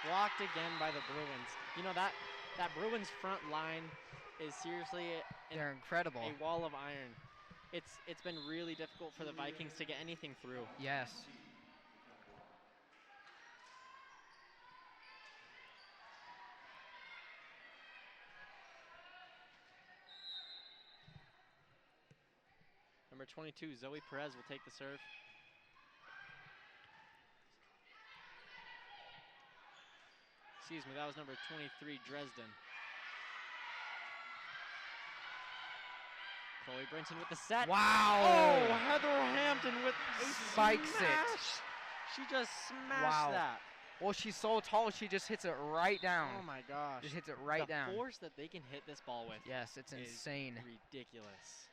Blocked again by the Bruins. You know, that Bruins front line is seriously They're incredible. a wall of iron. It's been really difficult for the Vikings to get anything through. Yes. Number 22, Zoe Perez will take the serve. Excuse me, that was number 23, Dresden. Chloe Brinton with the set. Wow! Oh, Heather Hampton with a Spikes smash. it. She just smashed that. Well, she's so tall, she just hits it right down. Oh my gosh. Just hits it right down. The force that they can hit this ball with. Yes, it's insane. Is ridiculous.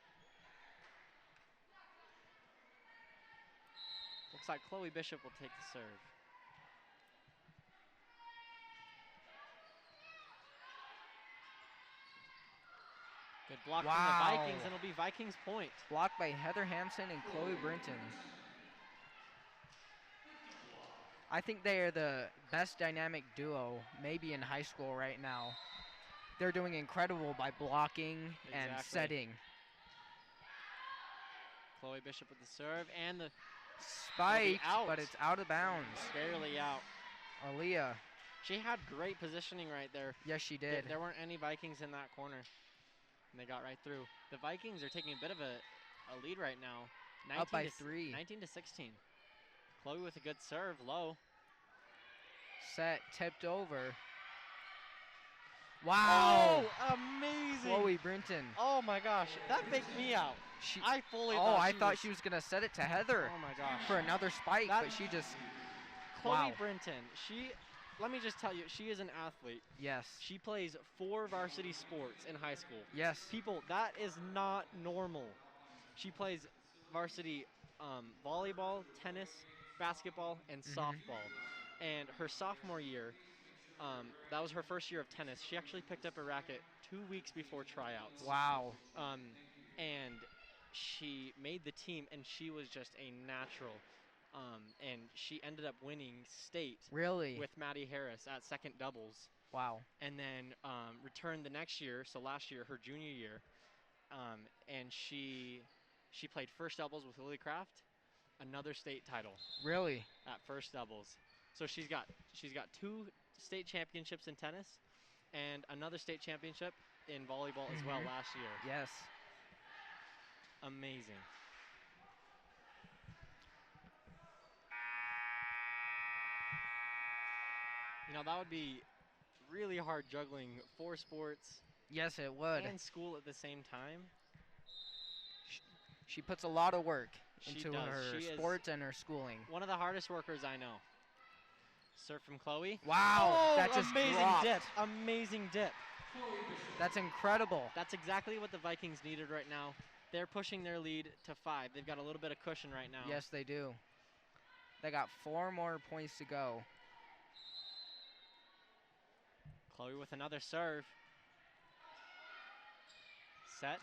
Looks like Chloe Bishop will take the serve. Good block from the Vikings, and it'll be Vikings point. Blocked by Heather Hampson and Chloe Brinton. I think they are the best dynamic duo, maybe in high school right now. They're doing incredible by blocking and setting. Chloe Bishop with the serve, and the spike, but it's out of bounds. Barely out. Aaliyah. She had great positioning right there. Yes, she did. There weren't any Vikings in that corner, and they got right through. The Vikings are taking a bit of a lead right now. Up by 3. 19-16. Chloe with a good serve, low. Set, tipped over. Wow! Oh, amazing! Chloe Brinton. Oh my gosh, that faked me out. I fully thought she was gonna set it to Heather. Oh my gosh. For another spike, but she just. Chloe Brinton, let me just tell you, she is an athlete. Yes. She plays 4 varsity sports in high school. Yes. People, that is not normal. She plays varsity volleyball, tennis, basketball, and softball. And her sophomore year, that was her first year of tennis. She actually picked up a racket 2 weeks before tryouts. Wow. And she made the team, and she was just a natural. And she ended up winning state. Really? With Maddie Harris at second doubles. Wow. And then returned the next year, so last year, her junior year, and she played first doubles with Lily Craft, another state title. Really? At first doubles. So she's got 2 state championships in tennis and another state championship in volleyball as well last year. Yes. Amazing. You know, that would be really hard juggling 4 sports. Yes, it would. And school at the same time. She puts a lot of work into her sports and her schooling. One of the hardest workers I know. Serve from Chloe. Wow, oh, that just amazing dropped. dip. Amazing dip. That's incredible. That's exactly what the Vikings needed right now. They're pushing their lead to 5. They've got a little bit of cushion right now. Yes, they do. They got 4 more points to go. Chloe with another serve. Set.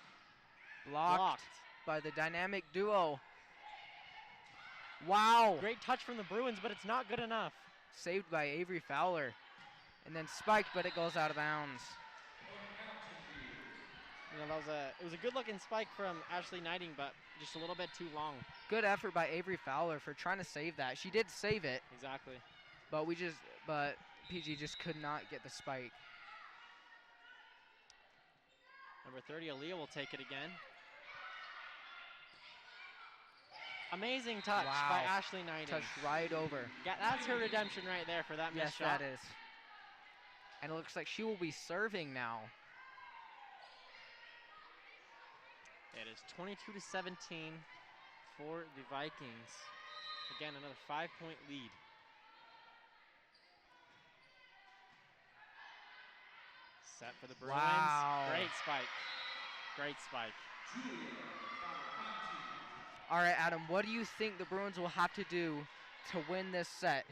Blocked by the dynamic duo. Wow. Great touch from the Bruins, but it's not good enough. Saved by Avery Fowler. And then spiked, but it goes out of bounds. You know, it was a good-looking spike from Ashley Knighting, but just a little bit too long. Good effort by Avery Fowler for trying to save that. She did save it. Exactly. But PG just could not get the spike. Number 30, Aaliyah will take it again. Amazing touch by Ashley Knighting. Touched right over. Yeah, that's her redemption right there for that missed shot. Yes, that is. And it looks like she will be serving now. It is 22-17 for the Vikings. Again, another 5-point lead. Set for the Bruins. Wow. Great spike. Great spike. All right, Adam, what do you think the Bruins will have to do to win this set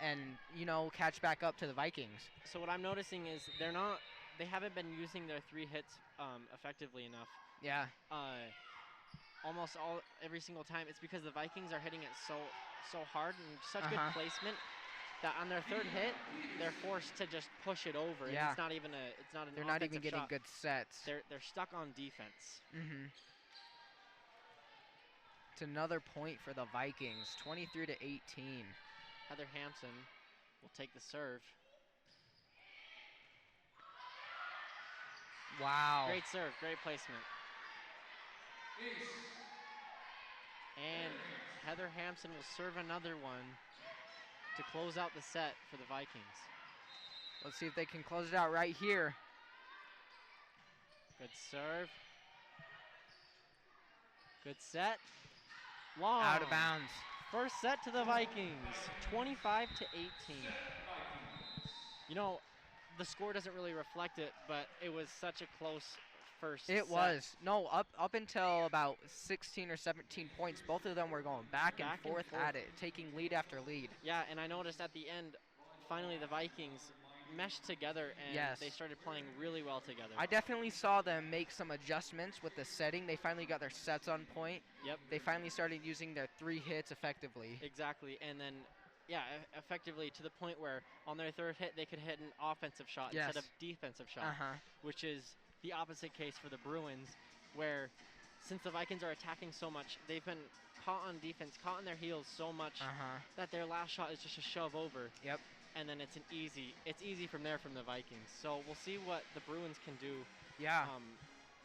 and, catch back up to the Vikings? So what I'm noticing is they haven't been using their 3 hits effectively enough. Yeah. Almost every single time. It's because the Vikings are hitting it so hard and such good placement that on their third hit, they're forced to just push it over. Yeah. And it's not even an They're not even offensive getting shot. good sets. They're stuck on defense. It's another point for the Vikings, 23-18. Heather Hampson will take the serve. Wow. Great serve, great placement. And Heather Hampson will serve another one to close out the set for the Vikings. Let's see if they can close it out right here. Good serve. Good set. Long. Out of bounds. First set to the Vikings, 25-18. You know, the score doesn't really reflect it, but it was such a close first set. It was. No, up until about 16 or 17 points, both of them were going back and forth at it, taking lead after lead. Yeah, and I noticed at the end, finally the Vikings meshed together and they started playing really well together. I definitely saw them make some adjustments with the setting. They finally got their sets on point. Yep. They finally started using their 3 hits effectively. Exactly, and then, yeah, effectively to the point where on their third hit they could hit an offensive shot instead of defensive shot, which is the opposite case for the Bruins, where since the Vikings are attacking so much, they've been caught on defense, caught on their heels so much that their last shot is just a shove over. Yep. And then it's easy from there from the Vikings. So we'll see what the Bruins can do. Yeah.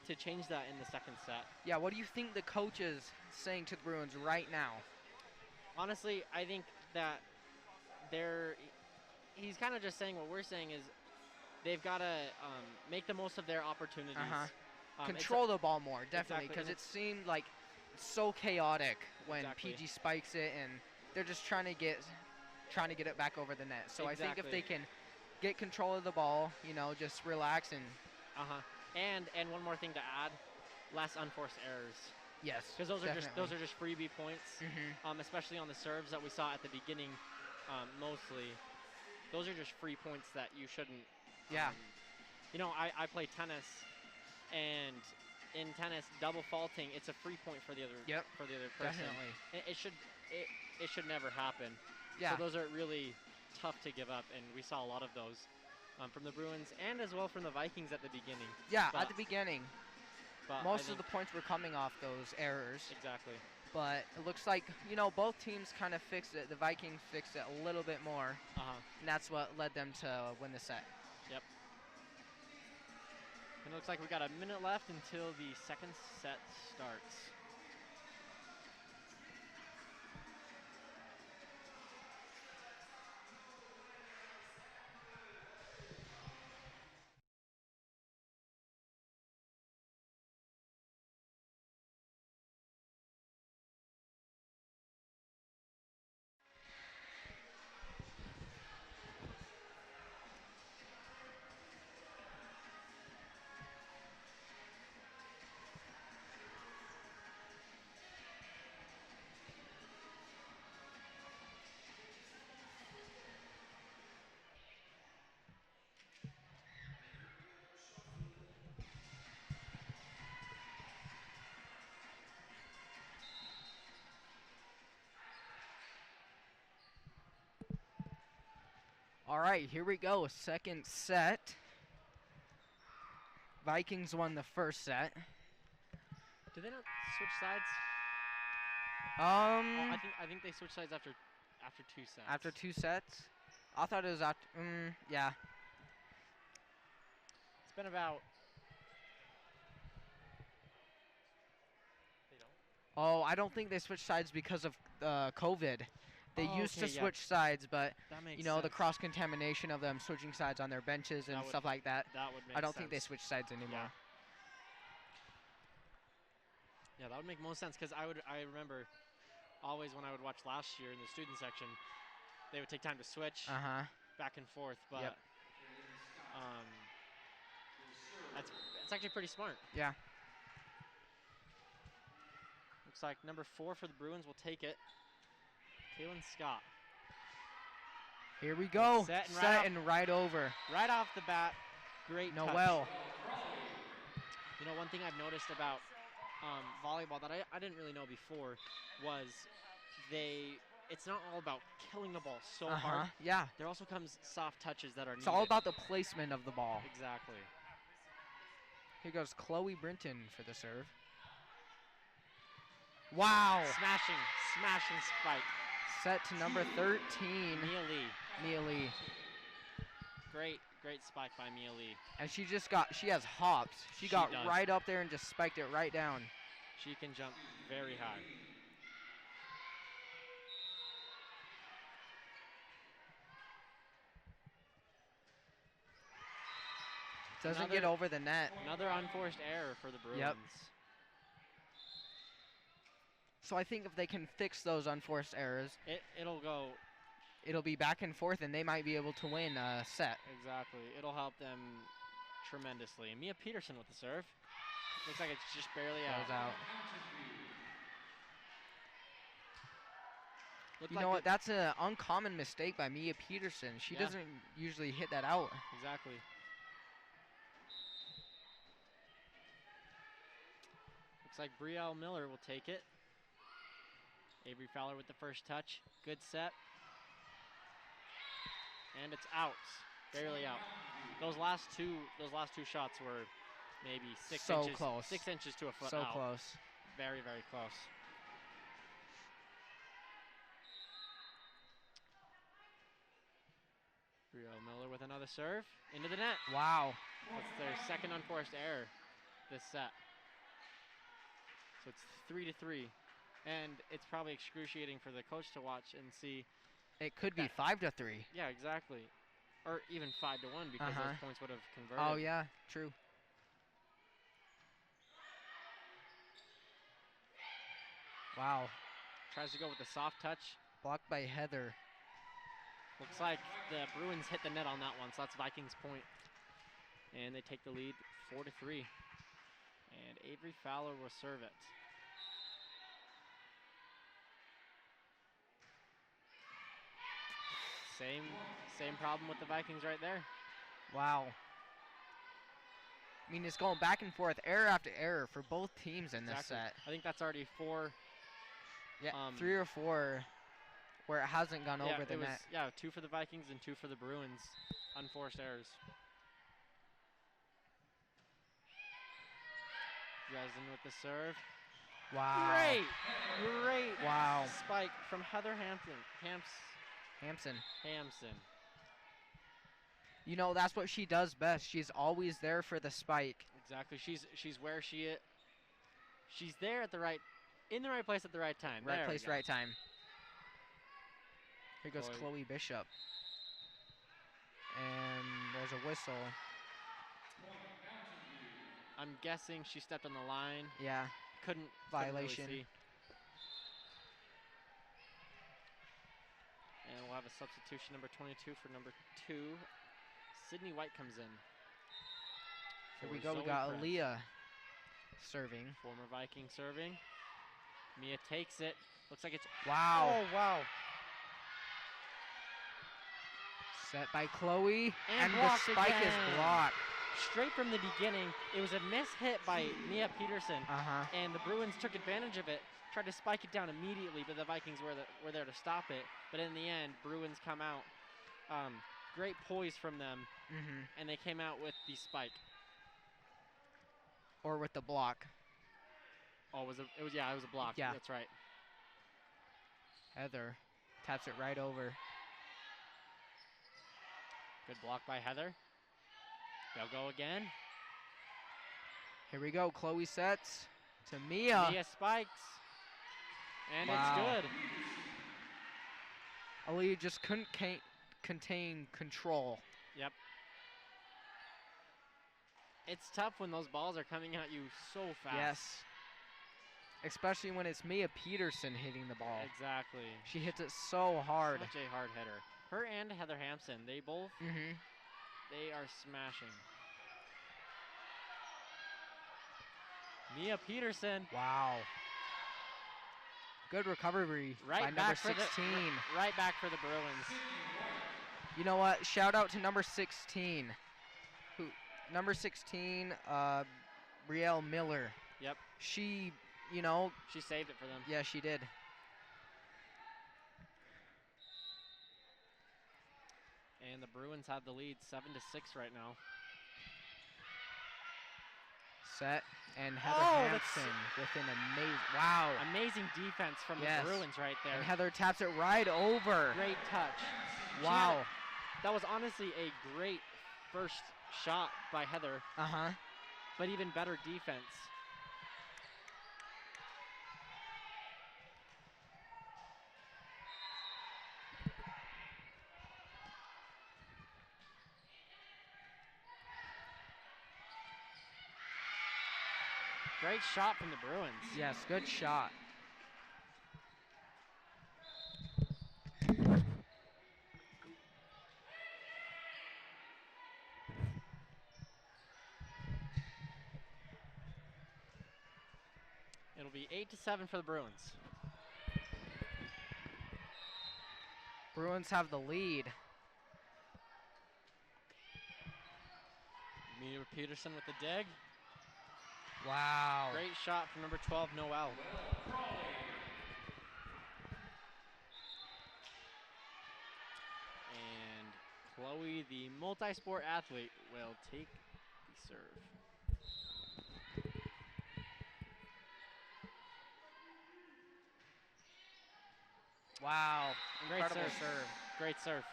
To change that in the second set. Yeah. What do you think the coach is saying to the Bruins right now? Honestly, I think that he's kind of just saying what we're saying is they've got to make the most of their opportunities. Control the ball more, definitely, because it seemed like so chaotic when PG spikes it, and they're just trying to get it back over the net. So I think if they can get control of the ball, you know, just relax and. And one more thing to add, less unforced errors. Yes. Because those are just freebie points, especially on the serves that we saw at the beginning, mostly. Those are just free points that you shouldn't. Yeah. You know, I play tennis, and in tennis, double faulting, it's a free point for the other person. Definitely. It should never happen. Yeah. So those are really tough to give up, and we saw a lot of those from the Bruins and as well from the Vikings at the beginning. Yeah, at the beginning. But most of the points were coming off those errors. Exactly. But it looks like, you know, both teams kind of fixed it. The Vikings fixed it a little bit more, and that's what led them to win the set. Yep. And it looks like we got a minute left until the second set starts. All right, here we go. Second set. Vikings won the first set. Did they not switch sides? I think they switched sides after 2 sets. After 2 sets? I thought it was after. Yeah. It's been about. They don't? Oh, I don't think they switched sides because of COVID. They used to switch sides, but you know, the cross-contamination of them switching sides on their benches and stuff like that. That would make I don't think they switch sides anymore. Yeah, that would make most sense because I remember always when I would watch last year in the student section, they would take time to switch back and forth, but that's actually pretty smart. Yeah. Looks like number 4 for the Bruins will take it. Kaylin Scott. Here we go. Set and right over. Right off the bat, great touch. Noel. You know, one thing I've noticed about volleyball that I didn't really know before was it's not all about killing the ball so hard. Yeah. There also comes soft touches that are It's needed. all about the placement of the ball. Exactly. Here goes Chloe Brinton for the serve. Wow. Smashing spike. Set to number 13. Mia Lee. Great. Great spike by Mia Lee. And she has hops. She got right up there and just spiked it right down. She can jump very high. Doesn't get over the net. Another unforced error for the Bruins. Yep. So I think if they can fix those unforced errors, it'll be back and forth, and they might be able to win a set. Exactly. It'll help them tremendously. And Mia Peterson with the serve. Looks like it's just barely out. Goes out. You know what? That's an uncommon mistake by Mia Peterson. She doesn't usually hit that out. Exactly. Looks like Brielle Miller will take it. Avery Fowler with the first touch. Good set. And it's out. Barely out. Those last two shots were maybe 6 inches. Close. 6 inches to a foot so out. Close. Very, very close. Brielle Miller with another serve. Into the net. Wow. That's their second unforced error this set. So it's 3-3. And it's probably excruciating for the coach to watch and see. It could be 5-3. Yeah, exactly. Or even 5-1 because those points would have converted. Oh, yeah, true. Wow. Tries to go with the soft touch. Blocked by Heather. Looks like the Bruins hit the net on that one, so that's Vikings point. And they take the lead 4-3. And Avery Fowler will serve it. Same problem with the Vikings right there. Wow. I mean, it's going back and forth, error after error for both teams in this set. I think that's already 4. Yeah, 3 or 4 where it hasn't gone over the net. Yeah, 2 for the Vikings and 2 for the Bruins. Unforced errors. Dresden with the serve. Wow. Great wow. spike from Heather Hampson. You know, that's what she does best. She's always there for the spike. Exactly. She's where she is. She's there in the right place at the right time. Right place, right time. Here goes Chloe Bishop. And there's a whistle. I'm guessing she stepped on the line. Yeah. Violation. Really see. And we'll have a substitution, number 22 for number 2. Sydney White comes in. Here we go. We got Aaliyah serving. Former Viking serving. Mia takes it. Looks like it's... Wow. Oh, wow. Set by Chloe. And the spike is blocked. Straight from the beginning, it was a miss hit by Mia Peterson. And the Bruins took advantage of it. Tried to spike it down immediately, but the Vikings were there to stop it. But in the end, Bruins come out. Great poise from them, and they came out with the spike. Or with the block. Oh, it was a block. Yeah, that's right. Heather taps it right over. Good block by Heather. They'll go again. Here we go. Chloe sets to Mia. Mia spikes. And it's good. Aaliyah just couldn't contain control. Yep. It's tough when those balls are coming at you so fast. Yes. Especially when it's Mia Peterson hitting the ball. Exactly. She hits it so hard. Such a hard hitter. Her and Heather Hampson, they both, they are smashing. Mia Peterson. Wow. Good recovery by number 16. Right back for the Bruins. You know what? Shout out to number 16. Number 16, Brielle Miller. Yep. She, you know. She saved it for them. Yeah, she did. And the Bruins have the lead 7-6 right now. Set, and Heather Hampson with an amazing defense from the Bruins right there. And Heather taps it right over. Great touch. Wow. That was honestly a great first shot by Heather. But even better defense. Great shot from the Bruins. Yes, good shot. It'll be 8-7 for the Bruins. Bruins have the lead. Mia Peterson with the dig. Wow. Great shot from number 12, Noelle. And Chloe, the multi-sport athlete, will take the serve. Wow. Incredible Great serve. Great serve.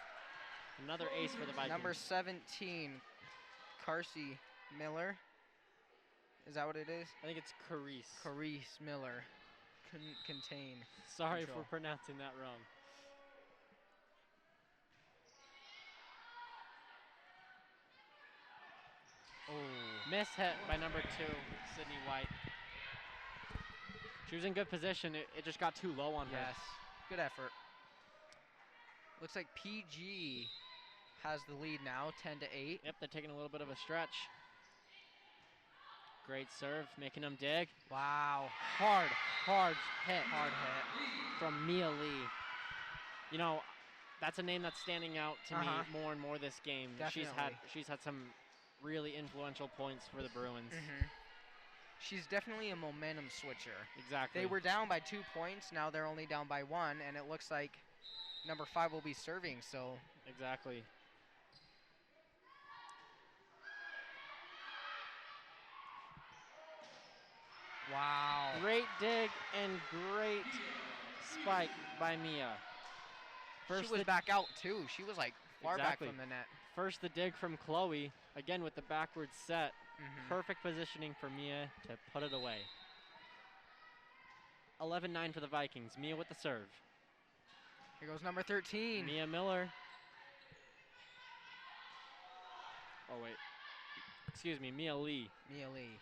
Another ace for the Vikings. Number 17, Carsey Miller. Is that what it is? I think it's Carice. Carice Miller. Couldn't contain. Sorry for pronouncing that wrong. Oh. Miss hit by number 2, Sydney White. She was in good position. It just got too low on her. Yes. Good effort. Looks like PG has the lead now, 10-8. Yep, they're taking a little bit of a stretch. Great serve, making them dig. Wow. Hard hit. Hard hit. From Mia Lee. You know, that's a name that's standing out to me more and more this game. Definitely. She's had some really influential points for the Bruins. She's definitely a momentum switcher. Exactly. They were down by 2 points. Now they're only down by 1, and it looks like number 5 will be serving. So exactly. wow. Great dig and great spike by Mia. She was back out too. She was like far back from the net. First the dig from Chloe, again with the backwards set. Perfect positioning for Mia to put it away. 11-9 for the Vikings. Mia with the serve. Here goes number 13. Mia Miller. Oh, wait. Excuse me, Mia Lee. Mia Lee.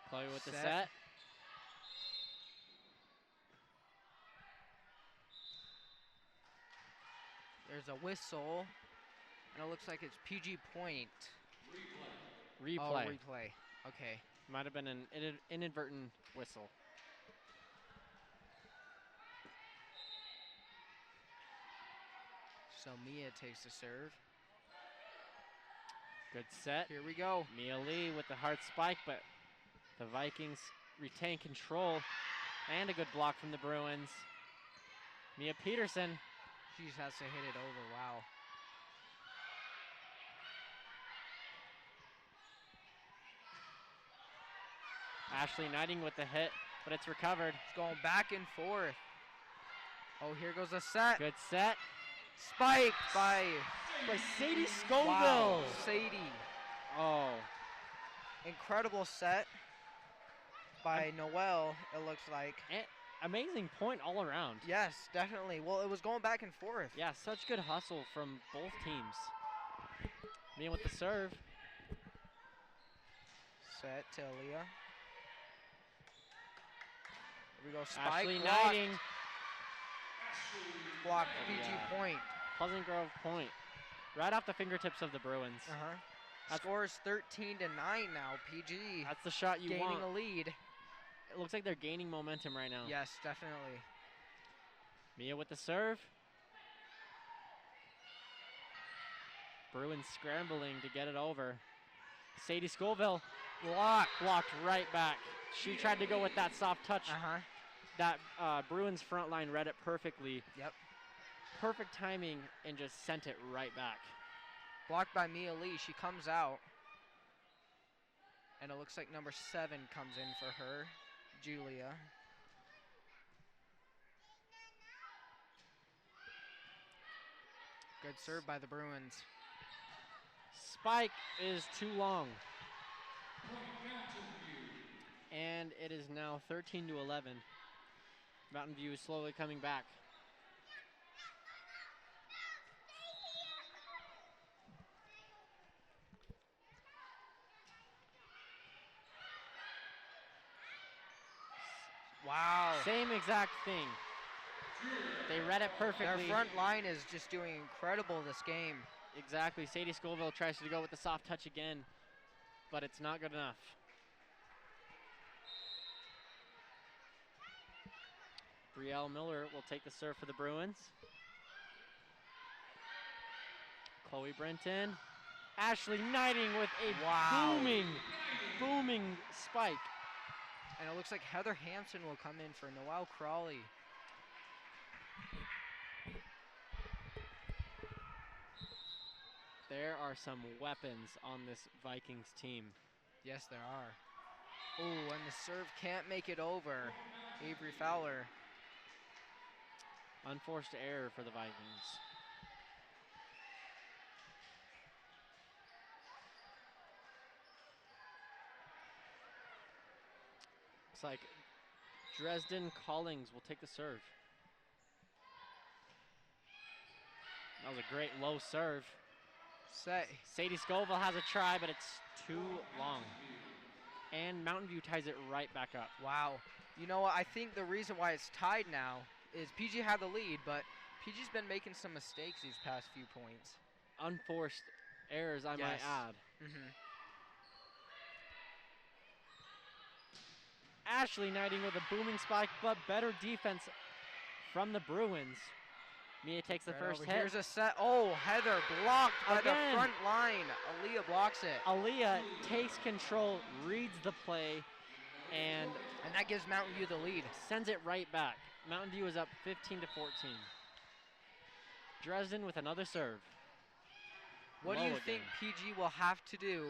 Chloe with the set. There's a whistle, and it looks like it's PG point. Replay. Oh, replay. Okay. Might have been an inadvertent whistle. So Mia takes the serve. Good set. Here we go. Mia Lee with the hard spike, but the Vikings retain control. And a good block from the Bruins. Mia Peterson. She just has to hit it over. Wow. Ashley Knighting with the hit, but it's recovered. It's going back and forth. Oh, here goes a set. Good set. Spike by Sadie Scoville. Wow. Sadie. Oh. Incredible set by Noelle, it looks like. And amazing point all around. Yes, definitely. Well, it was going back and forth. Yeah, such good hustle from both teams. Mia with the serve. Set to Aaliyah. Here we go. Spike. Ashley Knighting. Block PG point. Pleasant Grove point. Right off the fingertips of the Bruins. Scores 13-9 now. PG. That's the shot you want. Gaining a lead. It looks like they're gaining momentum right now. Yes, definitely. Mia with the serve. Bruins scrambling to get it over. Sadie Scoville blocked right back. She tried to go with that soft touch. That Bruins front line read it perfectly. Yep. perfect timing and just sent it right back. Blocked by Mia Lee. She comes out. And it looks like number 7 comes in for her, Julia. Good serve by the Bruins. Spike is too long. And it is now 13-11. Mountain View is slowly coming back. Wow. Same exact thing. They read it perfectly. Their front line is just doing incredible this game. Exactly. Sadie Scoville tries to go with the soft touch again, but it's not good enough. Brielle Miller will take the serve for the Bruins. Chloe Brenton. Ashley Knighting with a booming spike. And it looks like Heather Hampson will come in for Noelle Crawley. There are some weapons on this Vikings team. Yes, there are. Ooh, and the serve can't make it over. Avery Fowler. Unforced error for the Vikings. Looks like Dresden Collings will take the serve. That was a great low serve. Sadie Scoville has a try, but it's too long. And Mountain View ties it right back up. Wow. You know what? I think the reason why it's tied now is PG had the lead, but PG's been making some mistakes these past few points. Unforced errors, I might add. Ashley Knighting with a booming spike, but better defense from the Bruins. Mia takes the first hit. Here's a set. Oh, Heather blocked by the front line. Aaliyah blocks it. Aaliyah takes control, reads the play, and that gives Mountain View the lead. Sends it right back. Mountain View is up 15-14. Dresden with another serve. What do you think PG will have to do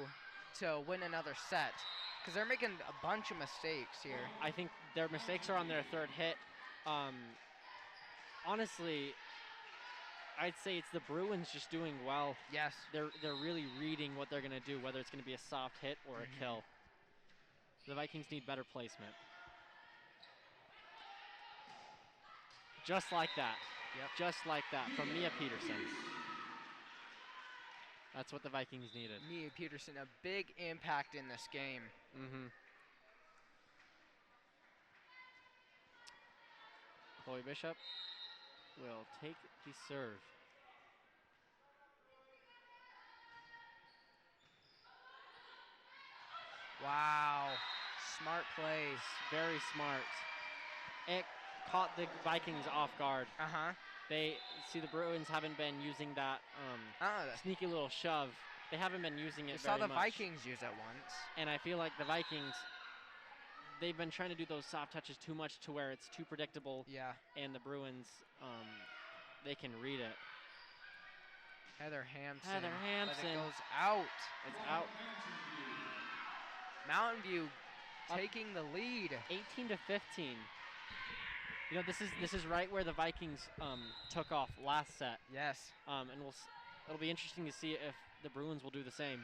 to win another set? Because they're making a bunch of mistakes here. I think their mistakes are on their third hit. Honestly, I'd say it's the Bruins just doing well. Yes. They're really reading what they're going to do, whether it's going to be a soft hit or a kill. The Vikings need better placement. Just like that. Yep. Just like that from Mia Peterson. That's what the Vikings needed. Mia Peterson, a big impact in this game. Chloe Bishop will take the serve. Wow. Smart plays. Very smart. It caught the Vikings off guard. They see the Bruins haven't been using that sneaky little shove. They haven't been using it very much. We saw the Vikings use it once. And I feel like the Vikings, they've been trying to do those soft touches too much to where it's too predictable. Yeah. And the Bruins, they can read it. Heather Hampson. Heather Hampson. But it goes out. It's out. Mountain View taking the lead. 18-15. You know, this is right where the Vikings took off last set. Yes. And it'll be interesting to see if the Bruins will do the same.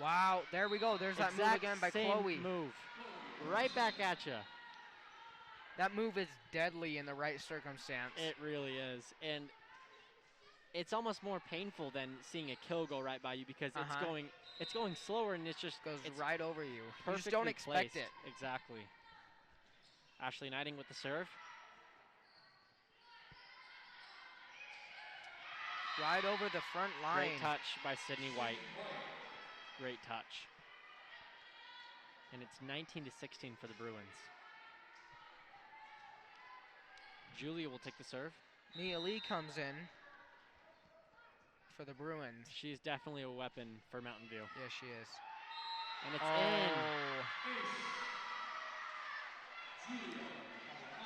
Wow, there we go. There's that move again by Chloe. Move. Right back at you. That move is deadly in the right circumstance. It really is. And it's almost more painful than seeing a kill go right by you because it's going slower and it's goes right over you. You just don't expect it. Exactly. Ashley Knighting with the serve. Right over the front line. Great touch by Sydney White. Great touch. And it's 19-16 for the Bruins. Julia will take the serve. Mia Lee comes in for the Bruins. She's definitely a weapon for Mountain View. Yes, she is. And it's in.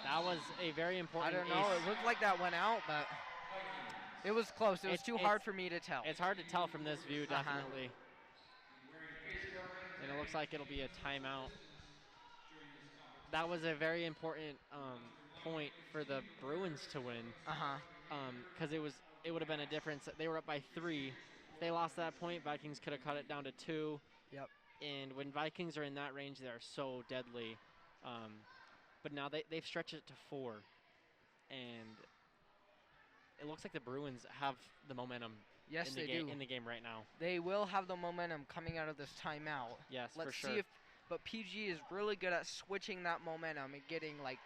That was a very important I don't know. ace. It looked like that went out, but it was close. It was too hard for me to tell. It's hard to tell from this view, definitely. And it looks like it'll be a timeout. That was a very important point for the Bruins to win. Because it would have been a difference. They were up by 3. If they lost that point, Vikings could have cut it down to 2. Yep. And when Vikings are in that range, they are so deadly. But now they've stretched it to 4. And it looks like the Bruins have the momentum in the game right now. They will have the momentum coming out of this timeout. Yes, Let's for sure. see if, but PG is really good at switching that momentum and getting like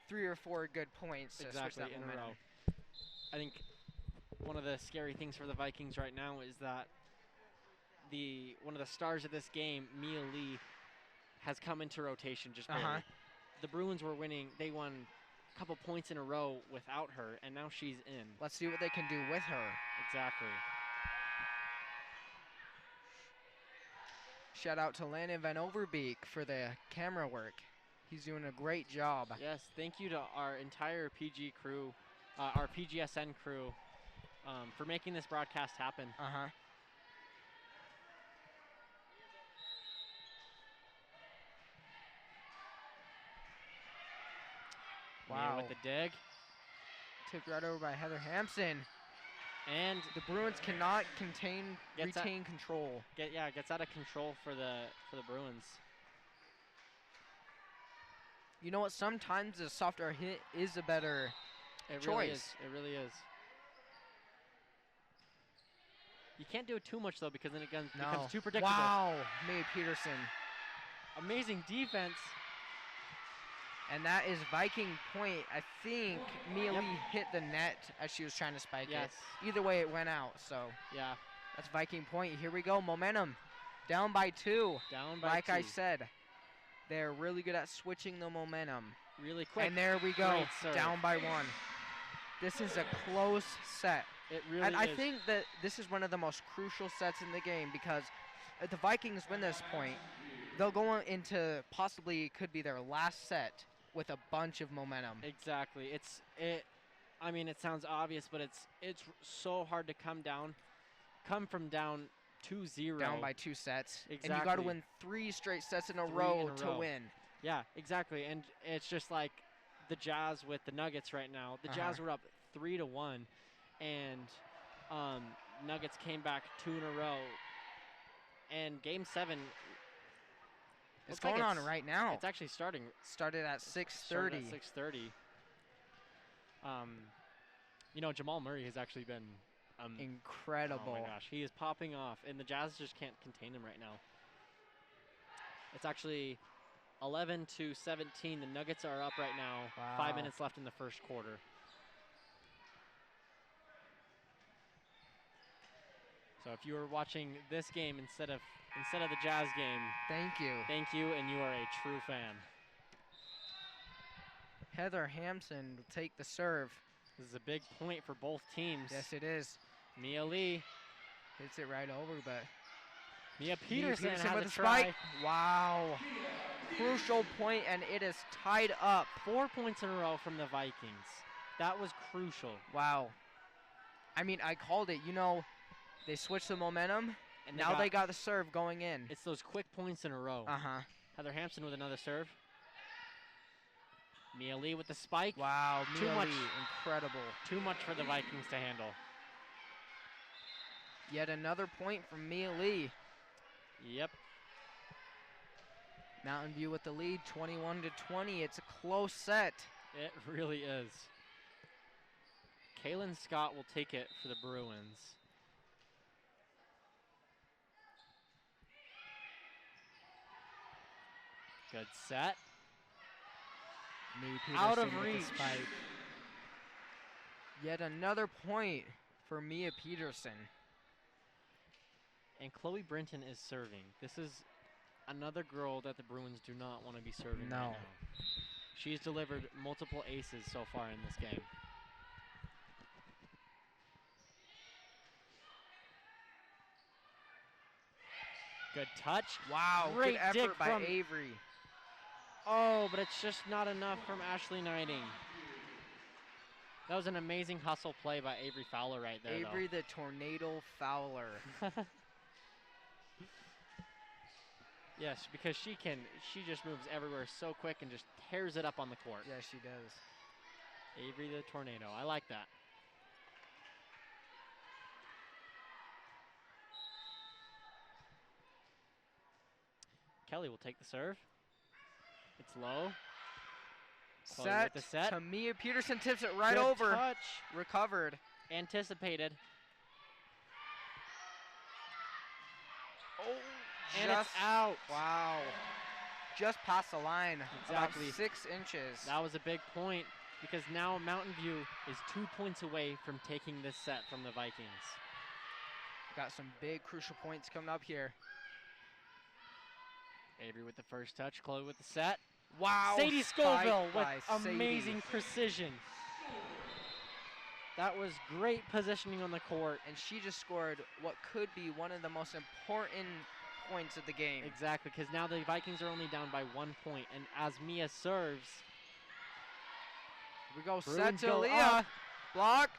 3 or 4 good points to switch that in momentum. a row. I think one of the scary things for the Vikings right now is that one of the stars of this game, Mia Lee, has come into rotation just barely. The Bruins were winning. They won a couple points in a row without her, and now she's in. Let's see what they can do with her. Exactly. Shout out to Landon Van Overbeek for the camera work. He's doing a great job. Yes, thank you to our entire PG crew, our PGSN crew, for making this broadcast happen. Wow. With the dig. Tipped right over by Heather Hampson. And the Bruins cannot retain control. Gets out of control for the Bruins. You know what? Sometimes a softer hit is a better choice. It really is. You can't do it too much though, because then it becomes too predictable. Wow, Mae Peterson. Amazing defense. And that is Viking point. I think Mia Lee hit the net as she was trying to spike it. Either way, it went out. So yeah, that's Viking point. Here we go. Momentum. Down by 2. Down by 2. Like I said, they're really good at switching the momentum. Really quick. And there we go. Down by 1. This is a close set. It really and is. I think that this is one of the most crucial sets in the game, because if the Vikings win this point, they'll go into possibly could be their last set with a bunch of momentum. Exactly. I mean, it sounds obvious, but it's so hard to come from down 2-0. Down by 2 sets. Exactly. And you got to win 3 straight sets in a row to win. Yeah, exactly. And it's just like the Jazz with the Nuggets right now. The Jazz were up 3-1, and Nuggets came back 2 in a row. And Game 7. It's going on right now. It's actually starting. Started at 6:30. You know, Jamal Murray has actually been incredible. Oh my gosh, he is popping off, and the Jazz just can't contain him right now. It's actually 11-17. The Nuggets are up right now. Wow. 5 minutes left in the first quarter. So if you were watching this game instead of the Jazz game, thank you, and you are a true fan. Heather Hampson will take the serve. This is a big point for both teams. Yes, it is. Mia Lee hits it right over, but Mia Peterson has with a the spike. Try. Wow. Crucial point, and it is tied up. 4 points in a row from the Vikings. That was crucial. Wow. I mean, I called it. You know, they switched the momentum, and now they got the serve going in. It's those quick points in a row. Heather Hampson with another serve. Mia Lee with the spike. Wow, Mia Lee, incredible. Too much for the Vikings to handle. Yet another point from Mia Lee. Yep. Mountain View with the lead, 21-20. It's a close set. It really is. Kaylin Scott will take it for the Bruins. Good set. Out of reach. Spike. Yet another point for Mia Peterson. And Chloe Brinton is serving. This is another girl that the Bruins do not want to be serving right now. She's delivered multiple aces so far in this game. Good touch. Wow, great good effort by from Avery. Oh, but it's just not enough from Ashley Knighting. That was an amazing hustle play by Avery Fowler right there, Avery the Tornado Fowler. Yes, because she just moves everywhere so quick and just tears it up on the court. Yes, she does. Avery the Tornado. I like that. Kelly will take the serve. It's low. Set. With the set. Tamia Peterson tips it right Good over. Touch. Recovered. Anticipated. Oh, and it's out. Wow. Just past the line. Exactly. About 6 inches. That was a big point because now Mountain View is 2 points away from taking this set from the Vikings. Got some big crucial points coming up here. Avery with the first touch. Chloe with the set. Wow. Sadie Scoville with amazing precision. That was great positioning on the court. And she just scored what could be one of the most important points of the game. Exactly, because now the Vikings are only down by 1 point. And as Mia serves. Here we go. Set to Leah. Blocked.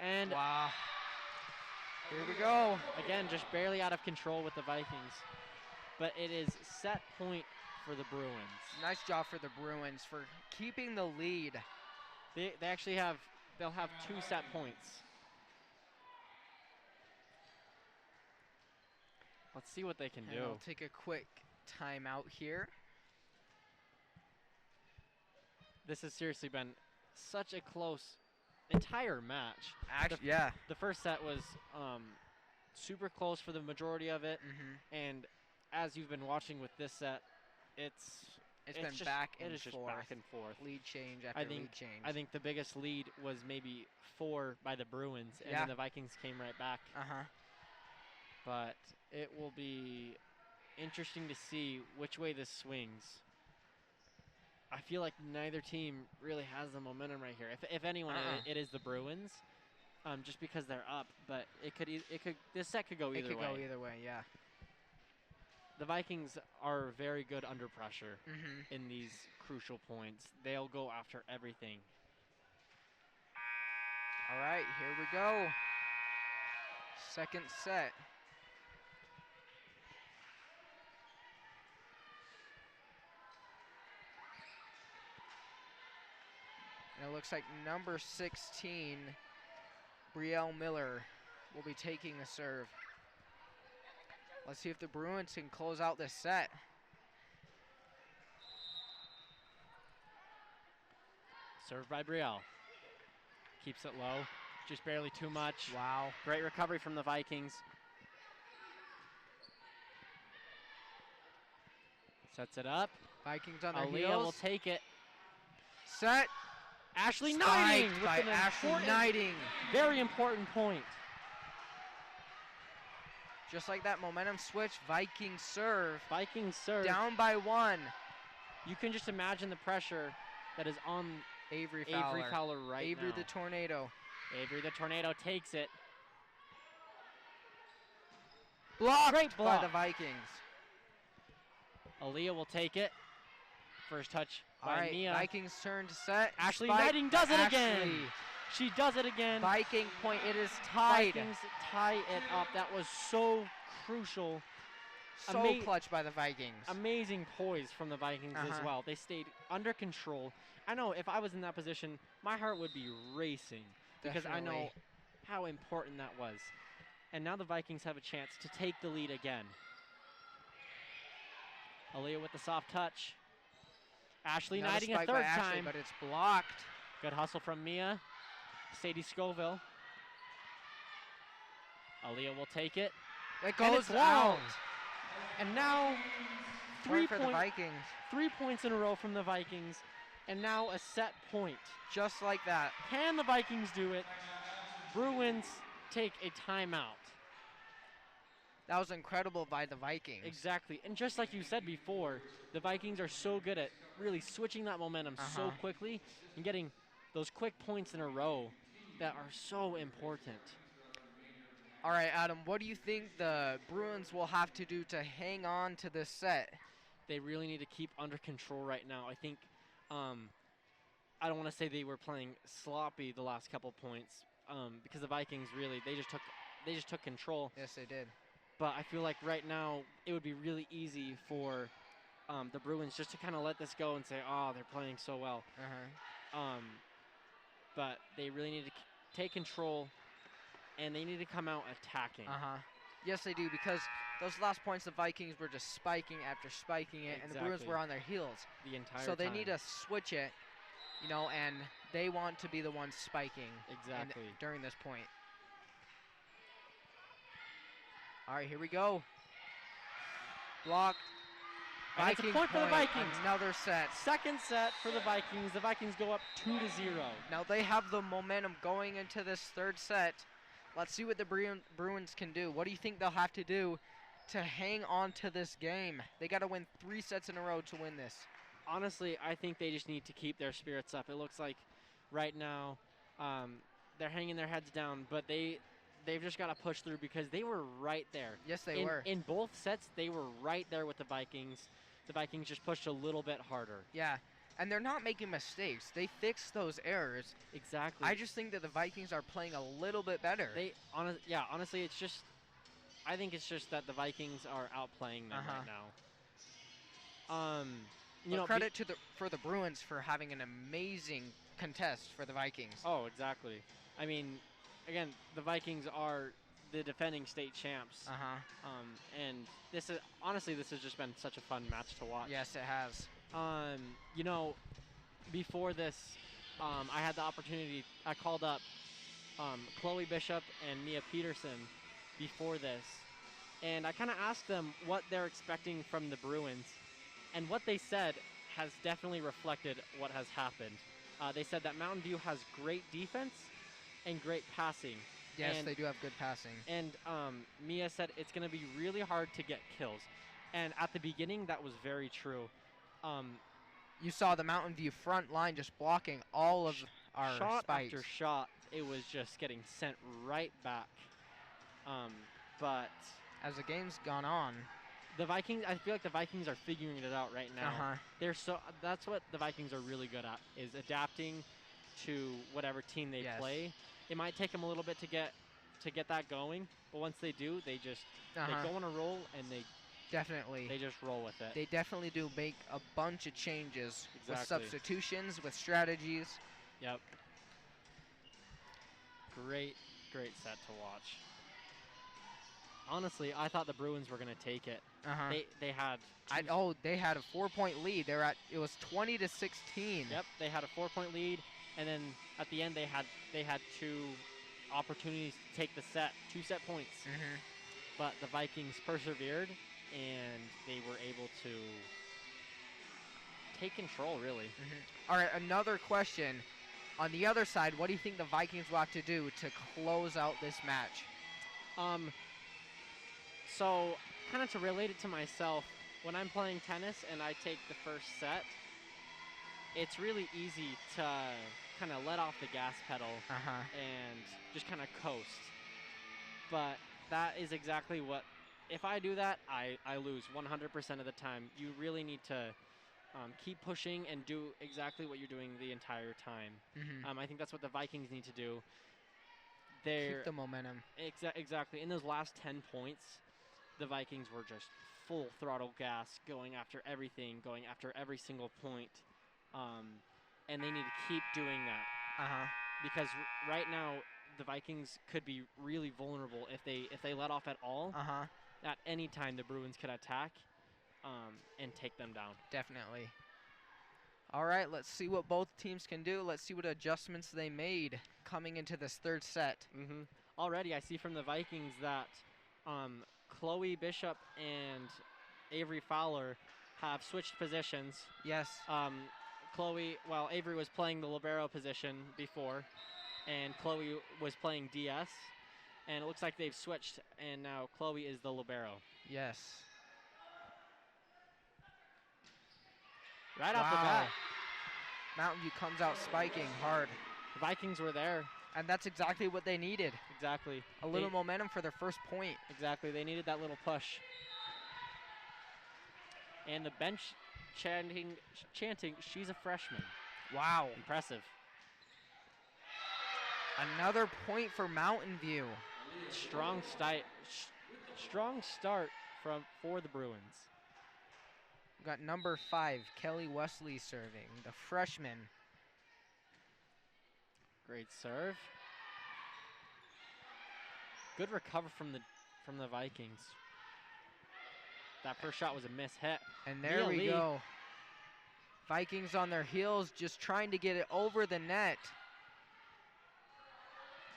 And wow. Here we go. Again, just barely out of control with the Vikings. But it is set point for the Bruins. Nice job for the Bruins for keeping the lead. They actually they'll have 2 set points. Let's see what they can do. I'll take a quick timeout here. This has seriously been such a close entire match. Actually, yeah. The first set was super close for the majority of it. And as you've been watching with this set, it's been back and just forth. Back and forth. Lead change after lead change. I think the biggest lead was maybe 4 by the Bruins, and then the Vikings came right back. But it will be interesting to see which way this swings. I feel like neither team really has the momentum right here. If anyone, it is the Bruins, just because they're up. But this set could go either way. It could go either way, yeah. The Vikings are very good under pressure in these crucial points. They'll go after everything. All right, here we go. Second set. And it looks like number 16, Brielle Miller, will be taking the serve. Let's see if the Bruins can close out this set. Served by Brielle. Keeps it low. Just barely too much. Wow. Great recovery from the Vikings. Sets it up. Vikings on their Aaliyah heels. will take it. Set. Ashley Knighting with by Ashley Knighting. Very important point. Just like that momentum switch, Vikings serve. Vikings serve. Down by 1. You can just imagine the pressure that is on Avery Fowler right Avery now. the Tornado. Avery the Tornado takes it. Blocked Great block by the Vikings. Aaliyah will take it. First touch All by right, Mia. Vikings turn to set. Ashley Spike Knighting does it again. Ashley. She does it again. Viking point. It is tied. Vikings tie it up. That was so crucial. So clutch by the Vikings. Amazing poise from the Vikings as well. They stayed under control. I know if I was in that position, my heart would be racing because I know how important that was. And now the Vikings have a chance to take the lead again. Aaliyah with the soft touch. Ashley Knighting a third time. But it's blocked. Good hustle from Mia. Sadie Scoville. Aaliyah will take it. It goes out. And now 3 for the Vikings. 3 points in a row from the Vikings. And now a set point. Just like that. Can the Vikings do it? Bruins take a timeout. That was incredible by the Vikings. Exactly. And just like you said before, the Vikings are so good at really switching that momentum so quickly and getting those quick points in a row that are so important. All right, Adam, what do you think the Bruins will have to do to hang on to this set? they really need to keep under control right now. I think I don't want to say they were playing sloppy the last couple points because the Vikings really they just took control. Yes, they did. But I feel like right now it would be really easy for the Bruins just to kind of let this go and say, oh, they're playing so well. But they really need to take control, and they need to come out attacking. Yes, they do, because those last points, the Vikings were just spiking after spiking it, and the Bruins were on their heels the entire so they time. need to switch it, you know, and they want to be the ones spiking during this point. All right, here we go. Blocked. That's a point for the Vikings. Another set. Second set for the Vikings. The Vikings go up 2-0. Now they have the momentum going into this third set. Let's see what the Bruins can do. What do you think they'll have to do to hang on to this game? They got to win 3 sets in a row to win this. Honestly, I think they just need to keep their spirits up. It looks like right now they're hanging their heads down, but they've just got to push through because they were right there. Yes, they were. In both sets, they were right there with the Vikings. The Vikings just pushed a little bit harder. Yeah, and they're not making mistakes. They fixed those errors. Exactly. I just think that the Vikings are playing a little bit better. Honestly, it's just, I think it's just that the Vikings are outplaying them right now. Credit for the Bruins for having an amazing contest for the Vikings. Oh, exactly. I mean, again, the Vikings are the defending state champs. And this has just been such a fun match to watch. Yes, it has. Before this, I had the opportunity. I called up Chloe Bishop and Mia Peterson before this, and I kind of asked them what they're expecting from the Bruins, and what they said has definitely reflected what has happened. They said that Mountain View has great defense and great passing. Yes, they do have good passing. And Mia said it's going to be really hard to get kills. And at the beginning, that was very true. You saw the Mountain View front line just blocking all of our shot spikes. After shot, it was just getting sent right back. But as the game's gone on, the Vikings, I feel like the Vikings are figuring it out right now. That's what the Vikings are really good at, is adapting to whatever team they play. It might take them a little bit to get that going, but once they do, they just they go on a roll and they just roll with it. They definitely do make a bunch of changes with substitutions, with strategies. Yep. Great set to watch. Honestly, I thought the Bruins were going to take it. They had they had a 4-point lead. It was 20-16. Yep, they had a 4-point lead, and then at the end they had 2 opportunities to take the set, 2 set points. But the Vikings persevered, and they were able to take control, really. All right, another question. On the other side, what do you think the Vikings will have to do to close out this match? So, kind of to relate it to myself, when I'm playing tennis and I take the first set, it's really easy to kind of let off the gas pedal and just kind of coast. But that is exactly what, if I do that, I lose 100% of the time. You really need to keep pushing and do exactly what you're doing the entire time. I think that's what the Vikings need to do. Keep the momentum. Exactly. In those last 10 points, the Vikings were just full throttle gas, going after everything, going after every single point. And they need to keep doing that. Because right now, the Vikings could be really vulnerable if they let off at all. At any time, the Bruins could attack and take them down. Definitely. All right, let's see what both teams can do. Let's see what adjustments they made coming into this third set. Already, I see from the Vikings that Chloe Bishop and Avery Fowler have switched positions. Yes. Avery was playing the libero position before, and Chloe was playing DS, and it looks like they've switched, and now Chloe is the libero. Yes. Right off the bat. Mountain View comes out spiking hard. The Vikings were there. And that's exactly what they needed. Exactly. A little momentum for their first point. Exactly. They needed that little push. And the bench chanting, she's a freshman. Wow. Impressive. Another point for Mountain View. Strong start for the Bruins. We've got number 5, Kelly Wesley serving, the freshman. Great serve. Good recover from the Vikings. That first shot was a miss hit. And there we go. Vikings on their heels, just trying to get it over the net.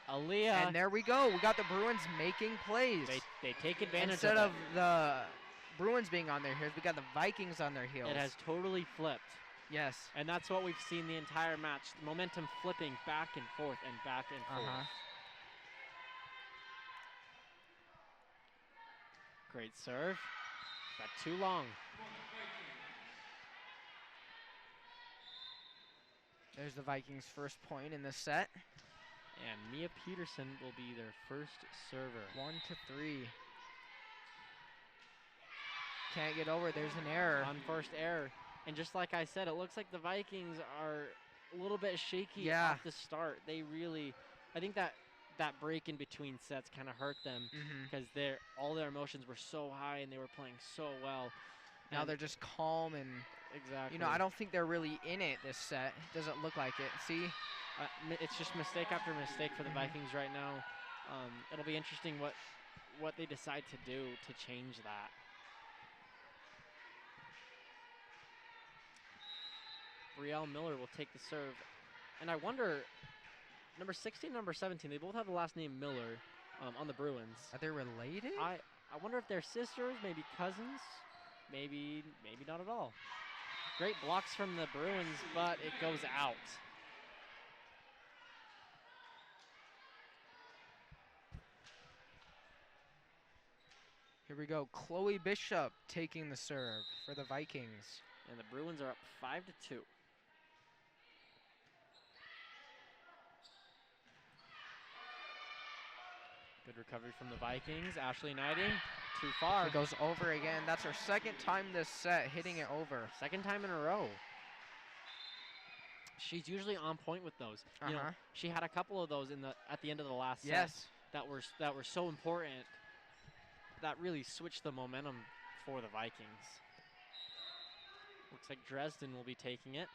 Aaliyah. And there we go. We got the Bruins making plays. They take advantage Instead of of the Bruins being on their heels, we got the Vikings on their heels. It has totally flipped. Yes. And that's what we've seen the entire match. The momentum flipping back and forth and back and forth. Great serve. Got too long. There's the Vikings' first point in the set. And Mia Peterson will be their first server. 1-3. Can't get over. There's an error. Unforced error. And just like I said, it looks like the Vikings are a little bit shaky at the start. They really, I think that break in between sets kind of hurt them because all their emotions were so high and they were playing so well. Now they're just calm and exactly. You know, I don't think they're really in it this set. It doesn't look like it. See? It's just mistake after mistake for the Vikings right now. It'll be interesting what they decide to do to change that. Brielle Miller will take the serve. And I wonder, number 16, number 17, they both have the last name Miller on the Bruins. Are they related? I wonder if they're sisters, maybe cousins, maybe not at all. Great blocks from the Bruins, but it goes out. Here we go. Chloe Bishop taking the serve for the Vikings. And the Bruins are up 5-2. Good recovery from the Vikings. Ashley Knighting, too far. It goes over again. That's her second time this set, hitting it over. Second time in a row. She's usually on point with those. You know, she had a couple of those at the end of the last set that were so important. That really switched the momentum for the Vikings. Looks like Dresden will be taking it.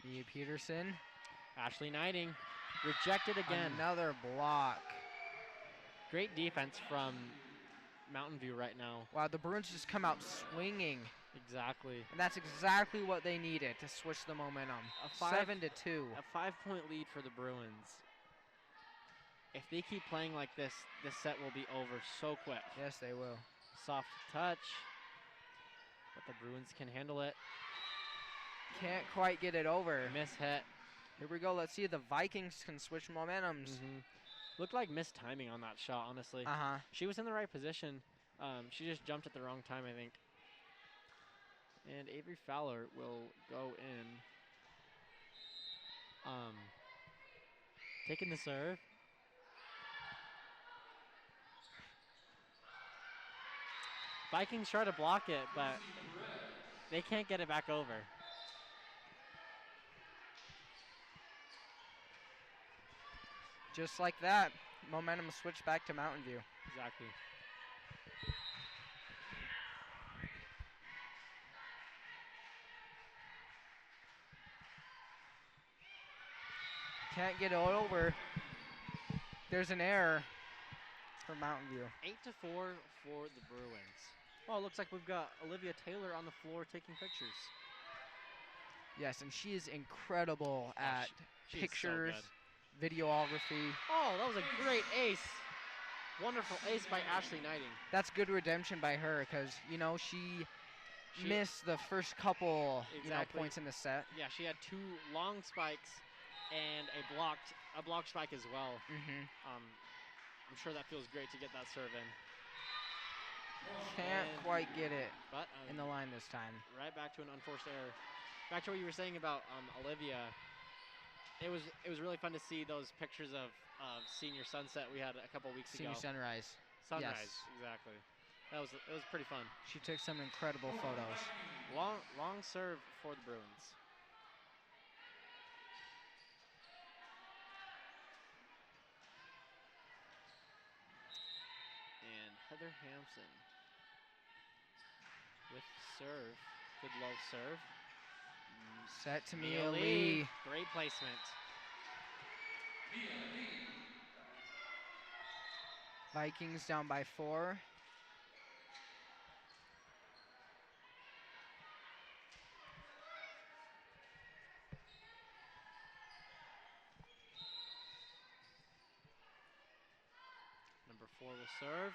Mia Peterson. Ashley Knighting. Rejected again. Another block. Great defense from Mountain View right now. Wow, the Bruins just come out swinging. Exactly. And that's exactly what they needed to switch the momentum. 7-2. A 5-point lead for the Bruins. If they keep playing like this, this set will be over so quick. Yes, they will. Soft touch. But the Bruins can handle it. Can't quite get it over. Miss hit. Here we go. Let's see if the Vikings can switch momentums. Looked like missed timing on that shot, honestly. She was in the right position. She just jumped at the wrong time, I think. And Avery Fowler will go in. Taking the serve. Vikings try to block it, but they can't get it back over. Just like that, momentum switched back to Mountain View. Exactly. Can't get it over. There's an error for Mountain View. 8-4 for the Bruins. Well, it looks like we've got Olivia Taylor on the floor taking pictures. Yes, and she is incredible at pictures, so videography. Oh, that was a great ace. Wonderful ace by Ashley Knighting. That's good redemption by her because, you know, she missed the first couple points in the set. Yeah, she had 2 long spikes and a blocked spike as well. I'm sure that feels great to get that serve in. Can't quite get it but, in the line this time. Right back to an unforced error. Back to what you were saying about Olivia. It was really fun to see those pictures of Senior Sunset we had a couple weeks ago. Senior Sunrise. Sunrise, yes. exactly. It was pretty fun. She took some incredible photos. Long serve for the Bruins. And Heather Hampson with serve. Good low serve. Set to Mia Lee. Great placement. Vikings down by 4. Number 4 will serve.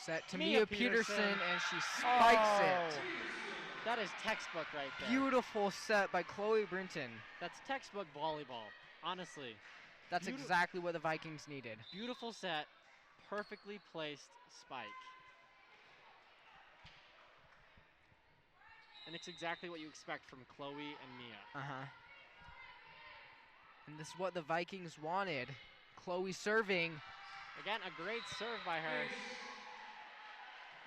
Set to Mia Peterson, and she spikes it. That is textbook right there. Beautiful set by Chloe Brinton. That's textbook volleyball, honestly. That's exactly what the Vikings needed. Beautiful set, perfectly placed spike. And it's exactly what you expect from Chloe and Mia. And this is what the Vikings wanted. Chloe serving. Again, a great serve by her.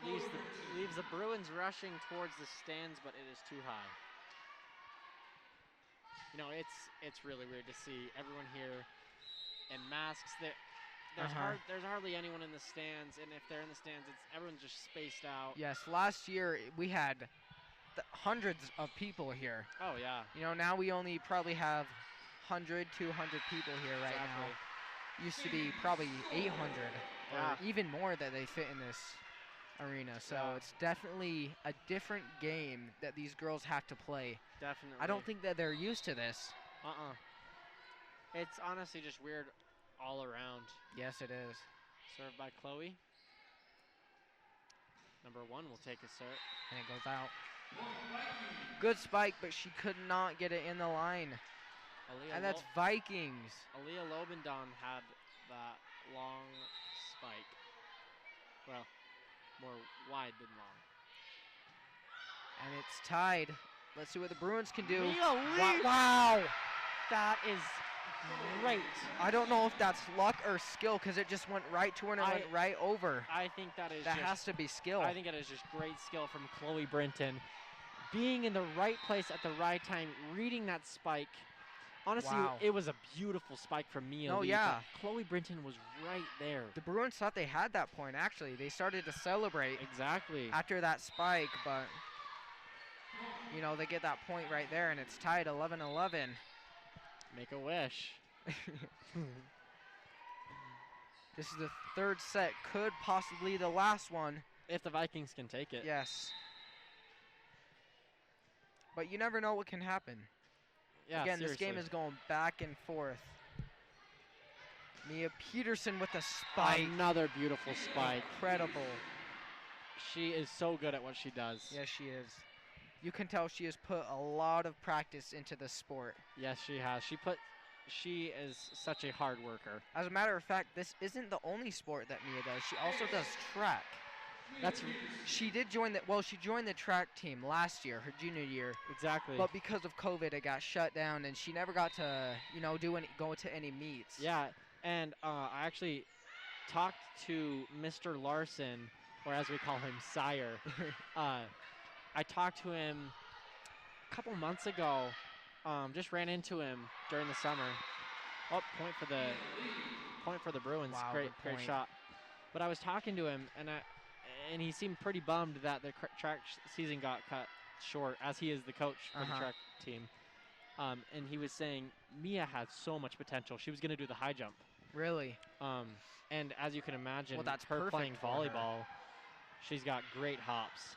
Leaves the Bruins rushing towards the stands, but it is too high. You know, it's really weird to see everyone here in masks. There's hardly anyone in the stands, and if they're in the stands, everyone's just spaced out. Yes, last year we had hundreds of people here. Oh yeah. You know, now we only probably have 100, 200 people here right now. Used to be probably 800 or even more that they fit in this arena. So it's definitely a different game that these girls have to play. Definitely. I don't think that they're used to this. It's honestly just weird all around. Yes, it is. Served by Chloe. Number 1 will take a serve. And it goes out. Good spike, but she could not get it in the line. And that's Vikings. Aaliyah Lobendon had that long spike. Well, more wide than long. And it's tied. Let's see what the Bruins can do. Mia Wow. That is great. I don't know if that's luck or skill because it just went right to her and it went right over. I think that has to be skill. I think it is just great skill from Chloe Brinton. Being in the right place at the right time, reading that spike. Honestly, it was a beautiful spike from Mia Lee. Chloe Brinton was right there. The Bruins thought they had that point, actually. They started to celebrate after that spike, but, you know, they get that point right there, and it's tied 11-11. Make a wish. This is the third set. Could possibly the last one. If the Vikings can take it. Yes. But you never know what can happen. Yeah, again, this game is going back and forth. Mia Peterson with a spike. Another beautiful spike. Incredible. She is so good at what she does. Yes, she is. You can tell she has put a lot of practice into this sport. Yes, she has. She is such a hard worker. As a matter of fact, this isn't the only sport that Mia does. She also does track. She joined the track team last year, her junior year. Exactly. But because of COVID, it got shut down, and she never got to, you know, go to any meets. Yeah, and I actually talked to Mr. Larson, or as we call him, Sire. I talked to him a couple months ago. Just ran into him during the summer. Oh, point for the Bruins. Wow, great shot. But I was talking to him, and he seemed pretty bummed that the track season got cut short, as he is the coach for the track team. And he was saying Mia has so much potential. She was going to do the high jump. Really? And as you can imagine, that's her playing volleyball, she's got great hops.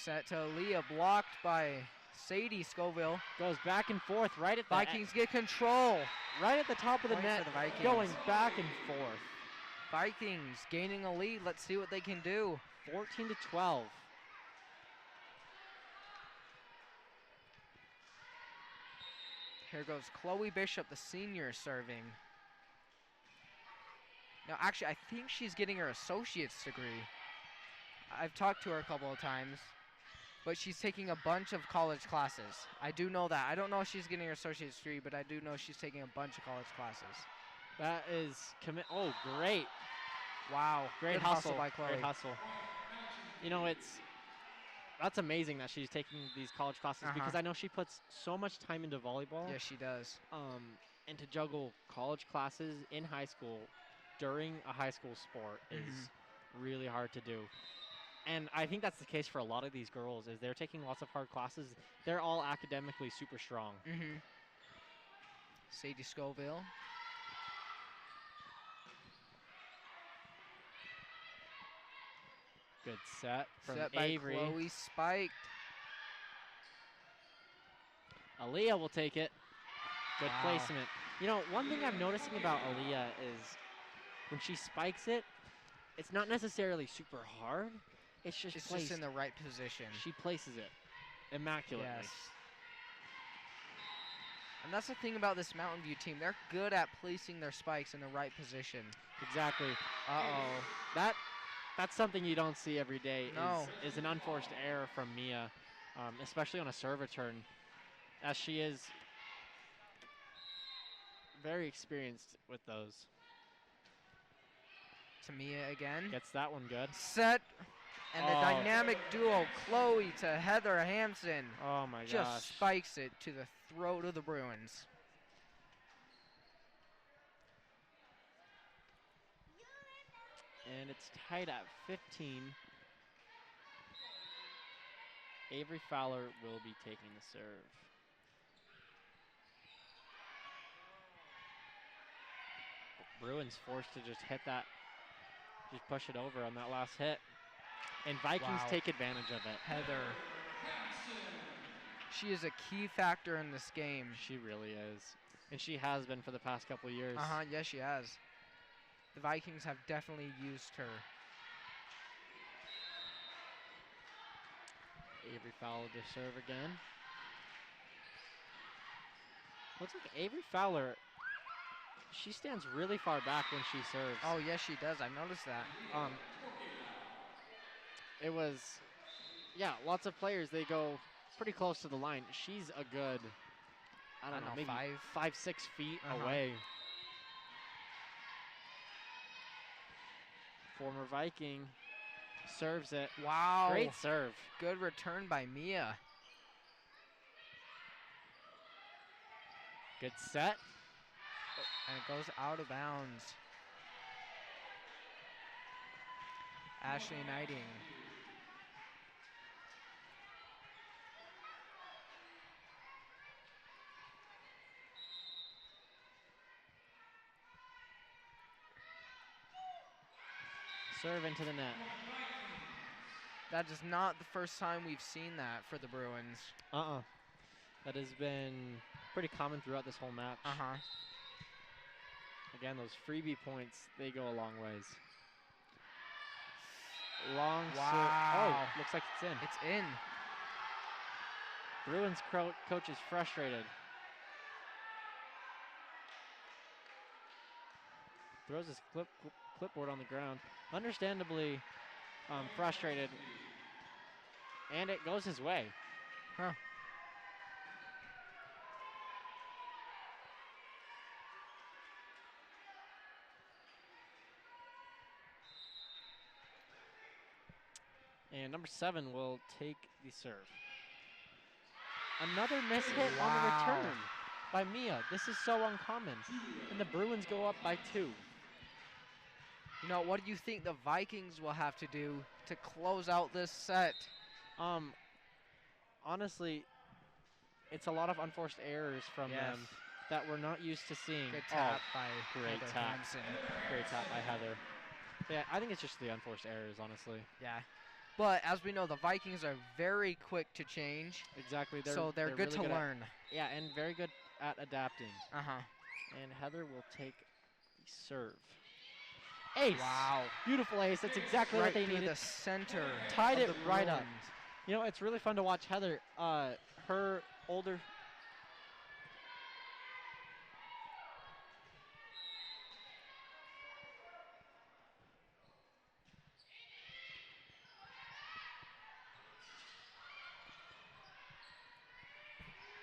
Set to Leah, blocked by Sadie Scoville. Goes back and forth right at the Vikings get control. Right at the top of the net, for the Vikings. going back and forth. Vikings gaining a lead. Let's see what they can do. 14-12. Here goes Chloe Bishop, the senior, serving. Now, actually, I think she's getting her associate's degree. I've talked to her a couple of times, but she's taking a bunch of college classes. I do know that. I don't know if she's getting her associate's degree, but I do know she's taking a bunch of college classes. That is oh, great. Wow. Great Good hustle by Chloe. Great hustle. You know, that's amazing that she's taking these college classes because I know she puts so much time into volleyball. Yes, she does. And to juggle college classes in high school during a high school sport is really hard to do. And I think that's the case for a lot of these girls is they're taking lots of hard classes. They're all academically super strong. Sadie Scoville. Good set from Set by Avery. Chloe, spiked. Aaliyah will take it. Good placement. You know, one thing I'm noticing about Aaliyah is when she spikes it, it's not necessarily super hard. It's just in the right position. She places it immaculately. Yes. And that's the thing about this Mountain View team. They're good at placing their spikes in the right position. Exactly. That's something you don't see every day. Is an unforced error from Mia, especially on a serve return, as she is very experienced with those. To Mia again. Gets that one good. Set. And the dynamic duo, Chloe to Heather Hampson. Oh my gosh. Just spikes it to the throat of the Bruins. And it's tied at 15. Avery Fowler will be taking the serve. Bruins forced to just hit that, just push it over on that last hit. And Vikings take advantage of it. Heather. She is a key factor in this game. She really is. And she has been for the past couple of years. Yes, she has. The Vikings have definitely used her. Avery Fowler to serve again. Looks like Avery Fowler, she stands really far back when she serves. Oh, yes, she does. I've noticed that. It was, lots of players, they go pretty close to the line. She's a good, I don't know, maybe 5, 6 feet away. Former Viking serves it. Wow. Great serve. Good return by Mia. Good set. And it goes out of bounds. Ashley Knighting. Serve into the net. That is not the first time we've seen that for the Bruins. That has been pretty common throughout this whole match. Again, those freebie points, they go a long ways. Long serve. Oh, looks like it's in. It's in. Bruins coach is frustrated. Throws his clipboard on the ground. Understandably frustrated. And it goes his way. And number 7 will take the serve. Another miss hit on the return by Mia. This is so uncommon. And the Bruins go up by 2. You know, what do you think the Vikings will have to do to close out this set? Honestly, it's a lot of unforced errors from them that we're not used to seeing. Good tap by great Heather tap. Hampson. Great tap by Heather. Yeah, I think it's just the unforced errors, honestly. Yeah. But as we know, the Vikings are very quick to change. Exactly. So they're good really to learn. And very good at adapting. And Heather will take the serve. Ace. Wow. Beautiful ace. That's exactly what they needed. The center. Tied it right up. You know, it's really fun to watch Heather. Her older...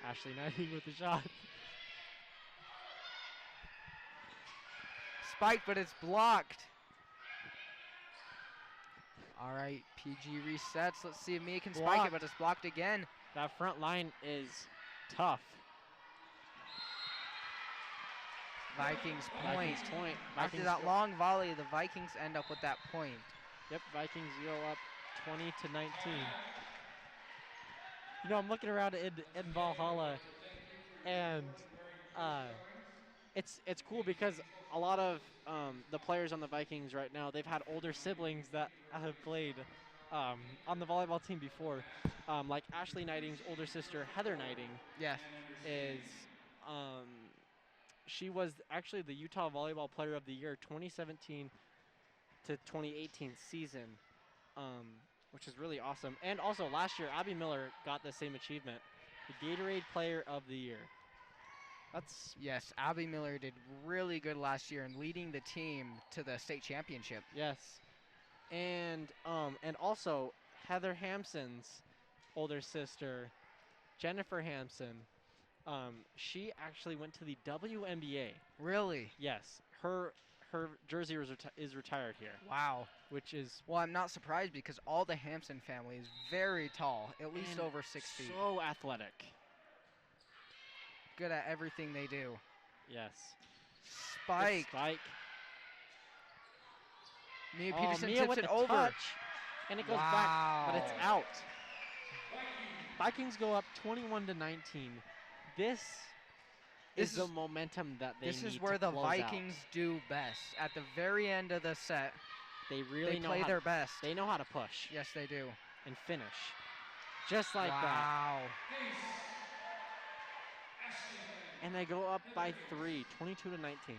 Ashley Knighting with the shot. Spike, but it's blocked. All right, PG resets. Let's see if Mia can spike it, but it's blocked again. That front line is tough. Vikings point. After Vikings that long volley, the Vikings end up with that point. Yep, Vikings go up 20-19. You know, I'm looking around in Valhalla, and it's cool because a lot of the players on the Vikings right now, they've had older siblings that have played on the volleyball team before. Like Ashley Knighting's older sister, Heather Knighting. Yes. Is she was actually the Utah Volleyball Player of the Year 2017 to 2018 season, which is really awesome. And also last year, Abby Miller got the same achievement, the Gatorade Player of the Year. Yes, Abby Miller did really good last year in leading the team to the state championship. Yes, and also Heather Hampson's older sister, Jennifer Hampson. She actually went to the WNBA. Really? Yes, her jersey is retired here. Wow. Which is... Well, I'm not surprised because all the Hampson family is very tall, at least over 6 feet. So athletic. Good at everything they do. Yes. Spike. Mia Peterson Mia tips with it the over. Touch, and it goes back, but it's out. Vikings go up 21-19. This is the momentum that they need to close out. This is where the Vikings do best. At the very end of the set, they play their best. They know how to push. Yes, they do. And finish. Just like that. Wow. And they go up by 3, 22-19.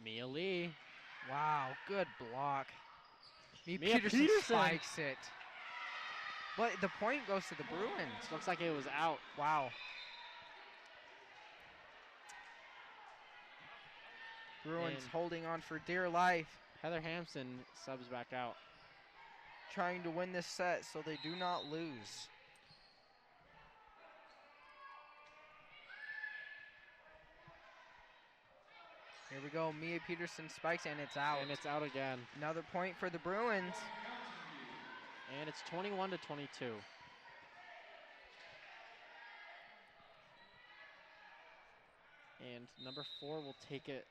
Mia Lee. Wow, good block. Mia Peterson spikes it. But the point goes to the Bruins. Looks like it was out. Wow. Bruins holding on for dear life. Heather Hampson subs back out. Trying to win this set so they do not lose. Here we go. Mia Peterson spikes, and it's out. And it's out again. Another point for the Bruins. And it's 21-22. And number 4 will take it.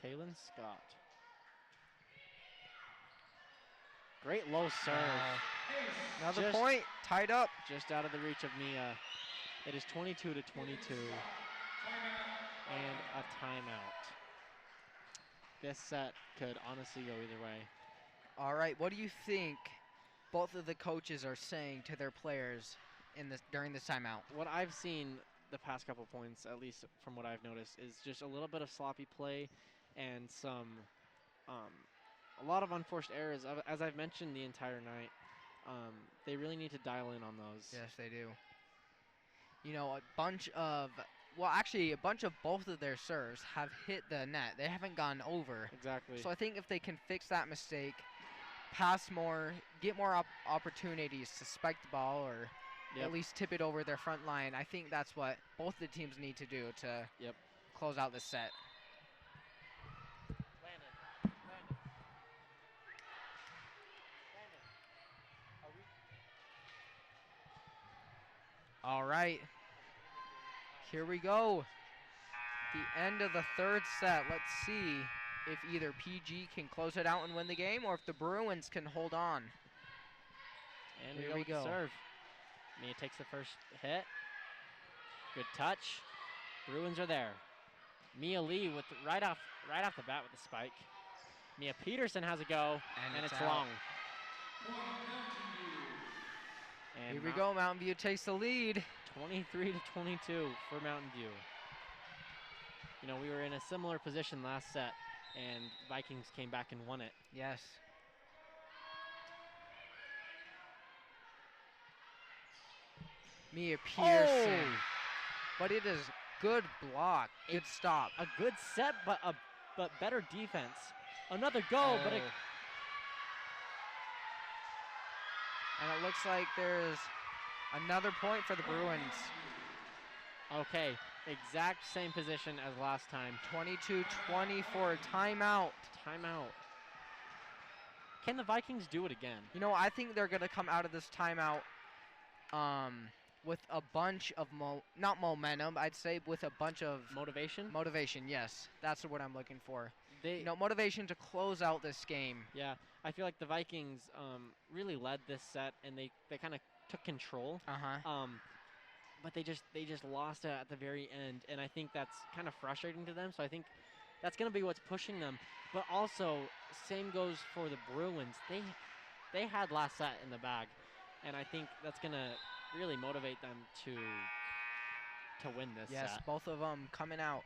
Kaylin Scott. Great low serve. Another point. Tied up. Just out of the reach of Mia. It is 22-22. And a timeout. This set could honestly go either way. All right, what do you think both of the coaches are saying to their players during this timeout? What I've seen the past couple points, at least from what I've noticed, is just a little bit of sloppy play and a lot of unforced errors. As I've mentioned the entire night, they really need to dial in on those. Yes, they do. You know, a bunch of both of their serves have hit the net. They haven't gone over. Exactly. So I think if they can fix that mistake, pass more, get more opportunities to spike the ball or at least tip it over their front line, I think that's what both the teams need to do to close out the set. All right. Here we go. The end of the third set. Let's see if either PG can close it out and win the game or if the Bruins can hold on. And here we go. Serve. Mia takes the first hit. Good touch. Bruins are there. Mia Lee with right off the bat with the spike. Mia Peterson has a go, and it's long. And here we go. Mountain View takes the lead. 23-22 for Mountain View. You know, we were in a similar position last set, and Vikings came back and won it. Yes. Mia Peterson. Oh! But it is good block. Good stop. A good set, but better defense. Another go, but it... And it looks like there's another point for the Bruins. Okay, exact same position as last time. 22-20 for a timeout. Timeout. Can the Vikings do it again? You know, I think they're going to come out of this timeout with a bunch of, not momentum, I'd say with a bunch of... Motivation? Motivation, yes. That's what I'm looking for. You know, motivation to close out this game. Yeah, I feel like the Vikings really led this set, and they kind of took control. But they just lost it at the very end, and I think that's kind of frustrating to them. So I think that's going to be what's pushing them. But also, same goes for the Bruins. They had last set in the bag, and I think that's going to really motivate them to win this set. Yes, both of them coming out.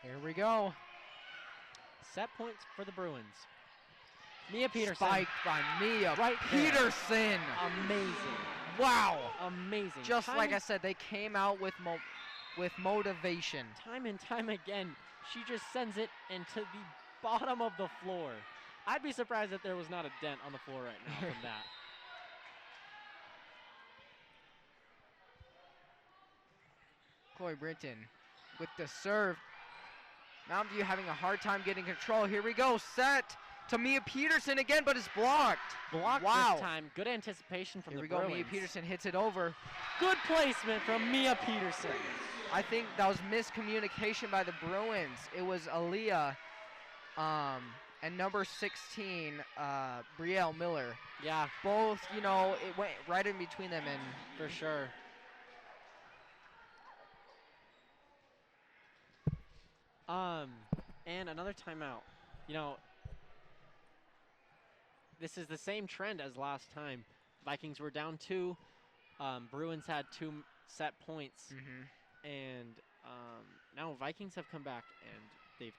Here we go. Set points for the Bruins. Mia Peterson. Spiked by Mia Peterson. Amazing. Wow. Amazing. Just like I said, they came out with motivation. Time and time again, she just sends it into the bottom of the floor. I'd be surprised if there was not a dent on the floor right now from that. Chloe Brinton with the serve. Mountain View having a hard time getting control. Here we go. Set to Mia Peterson again, but it's blocked. Blocked wow. This time. Good anticipation from Here the we go. Bruins. Mia Peterson hits it over. Good placement from Mia Peterson. I think that was miscommunication by the Bruins. It was Aaliyah and number 16, Brielle Miller. Yeah. Both, you know, it went right in between them, and for sure. And another timeout. You know, this is the same trend as last time. Vikings were down 2. Bruins had 2 set points. And now Vikings have come back, and they've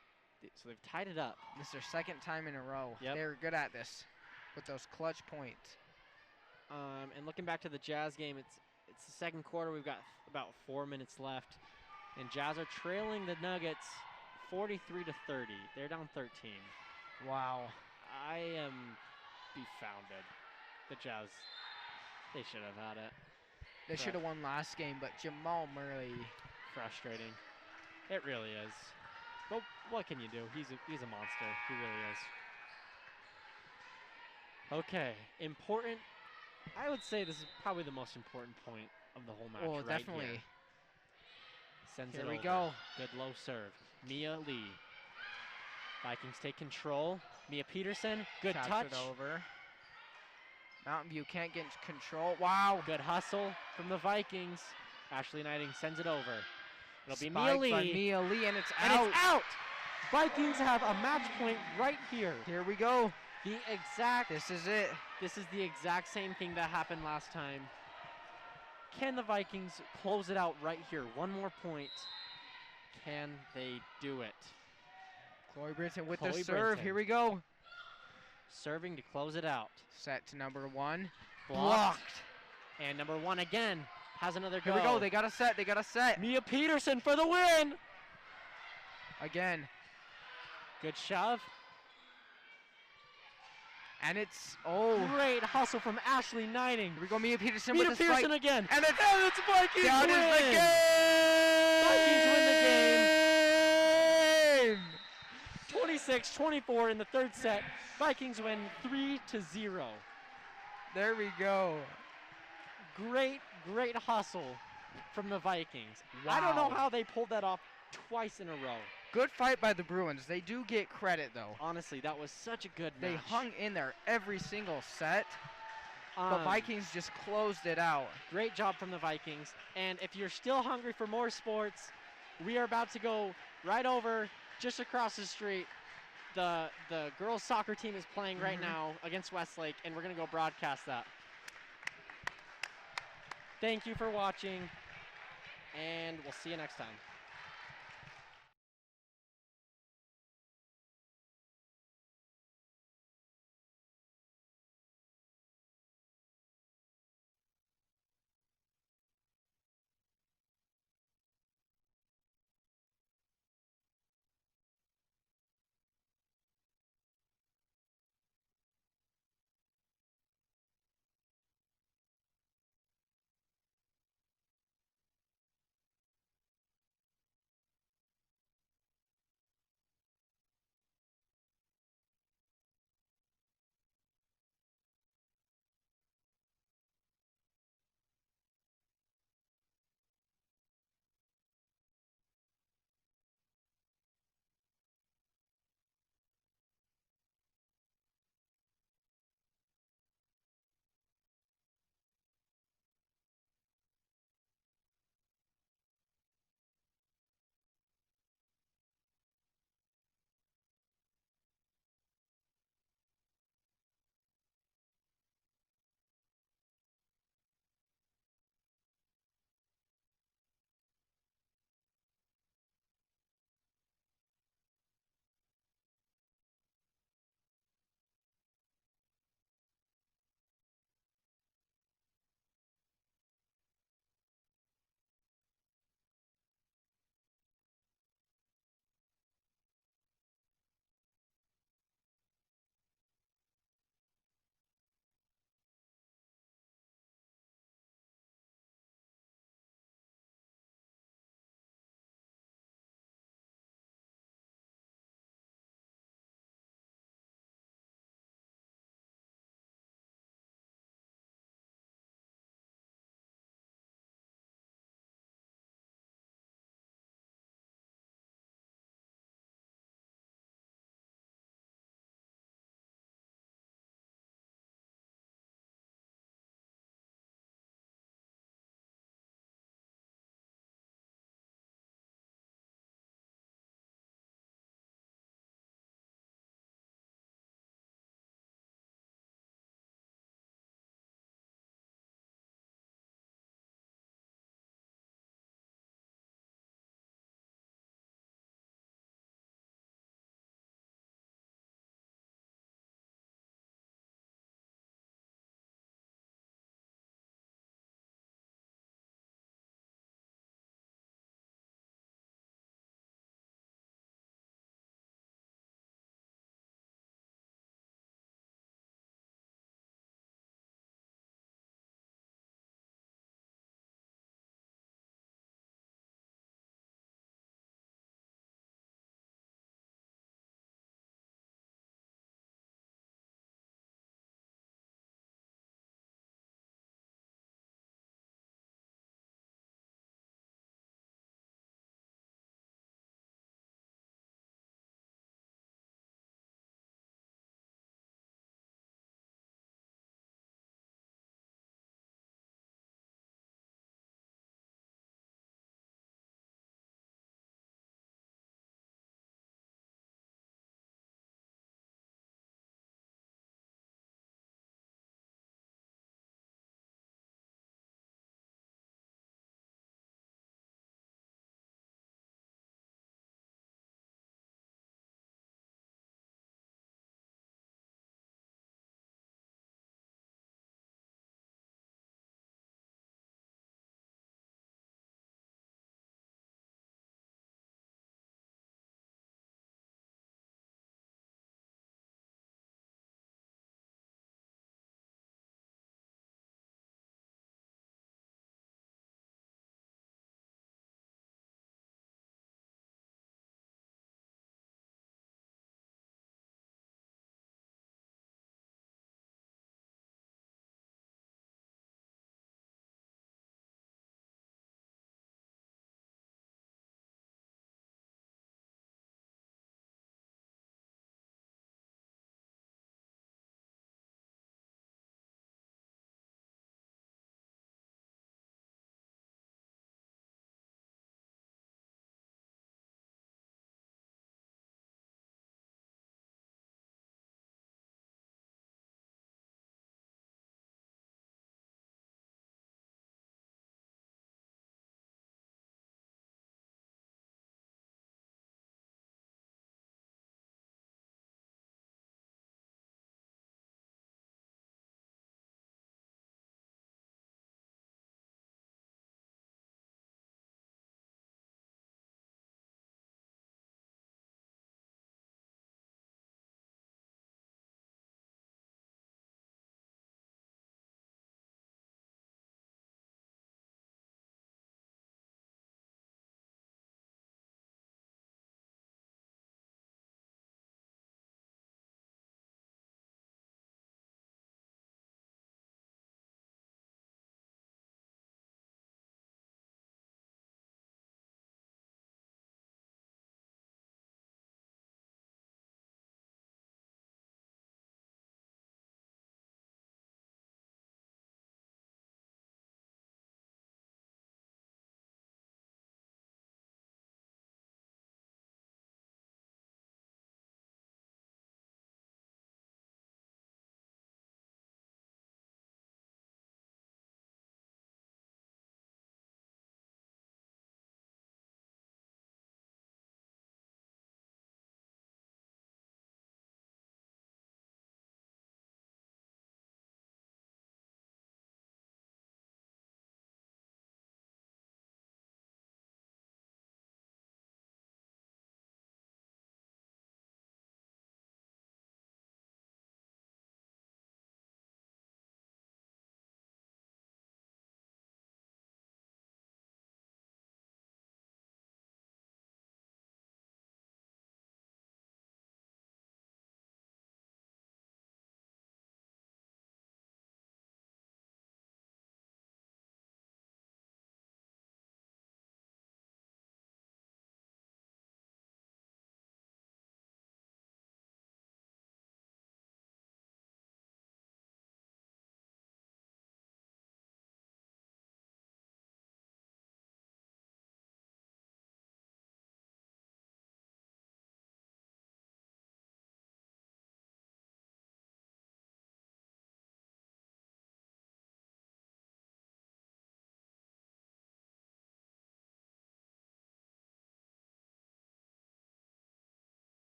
tied it up. This is their second time in a row. Yep. They're good at this with those clutch points. And looking back to the Jazz game, it's the second quarter. We've got about 4 minutes left, and Jazz are trailing the Nuggets 43-30. They're down 13. Wow. I am befounded. The Jazz, they should have had it. They should have won last game, but Jamal Murray. Frustrating. It really is. But what can you do? He's a monster. He really is. Okay, important. I would say this is probably the most important point of the whole match. Oh, right definitely. Here. Sends Here it we over. go. Good low serve. Mia Lee. Vikings take control. Mia Peterson. Good Taps touch. It over. Mountain View can't get control. Wow. Good hustle from the Vikings. Ashley Knighting sends it over. It'll be Spiked Mia Lee. by Mia Lee, and it's and out. It's out. Vikings have a match point right here. Here we go. This is it. This is the exact same thing that happened last time. Can the Vikings close it out right here? One more point. Can they do it? Chloe Brinton with Chloe the serve. Brinton. Here we go. Serving to close it out. Set to number 1. Blocked. And number 1 again has another go. Here we go. They got a set. They got a set. Mia Peterson for the win. Again. Good shove. And it's, great hustle from Ashley Knighting. Here we go, Mia Peterson Mia with the Peterson spike. again. And it's Vikings down win. is the game. Vikings win the game. 26-24 in the third set. Vikings win 3-0. There we go. Great hustle from the Vikings. Wow. I don't know how they pulled that off twice in a row. Good fight by the Bruins. They do get credit, though. Honestly, that was such a good match. They hung in there every single set. The Vikings just closed it out. Great job from the Vikings. And if you're still hungry for more sports, we are about to go right over, just across the street. The girls soccer team is playing right now against Westlake, and we're going to go broadcast that. Thank you for watching, and we'll see you next time.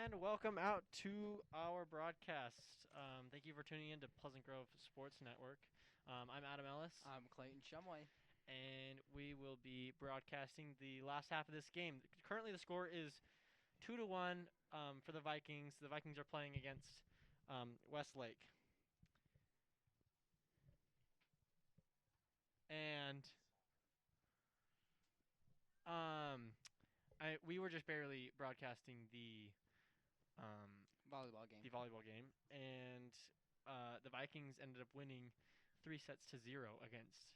And welcome out to our broadcast. Thank you for tuning in to Pleasant Grove Sports Network. I'm Adam Ellis. I'm Clayton Shumway. And we will be broadcasting the last half of this game. Currently the score is 2-1 for the Vikings. The Vikings are playing against Westlake. And we were just barely broadcasting the volleyball game. The volleyball game, and the Vikings ended up winning 3-0 against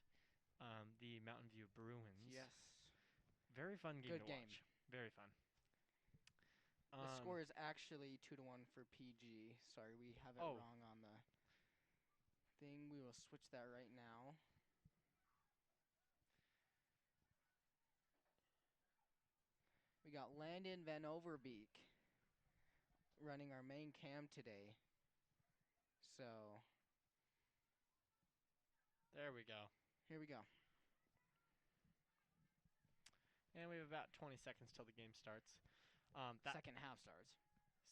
the Mountain View Bruins. Yes. Very fun game Good to game. watch. Very fun. The score is actually 2-1 for PG. Sorry, we have it wrong on the thing. We will switch that right now. We got Landon Van Overbeek running our main cam today. So there we go. Here we go. And we have about 20 seconds till the game starts. Second half starts.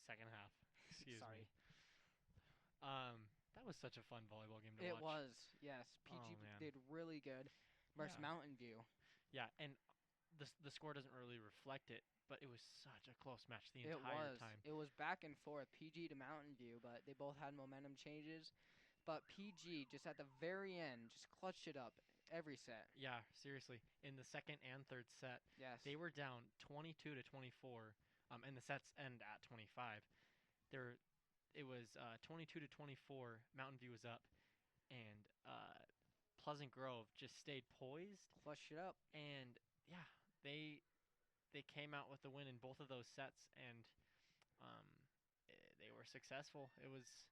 Second half. Excuse Sorry. me. That was such a fun volleyball game to watch. It was, yes. PG did really good versus Mountain View. Yeah, and the score doesn't really reflect it, but it was such a close match the entire time. It was back and forth, PG to Mountain View, but they both had momentum changes. But PG, just at the very end, just clutched it up every set. Yeah, seriously. In the second and third set, yes, they were down 22-24, and the sets end at 25. It was 22-24. Mountain View was up, and Pleasant Grove just stayed poised, clutched it up, and yeah, they came out with the win in both of those sets, and they were successful. It was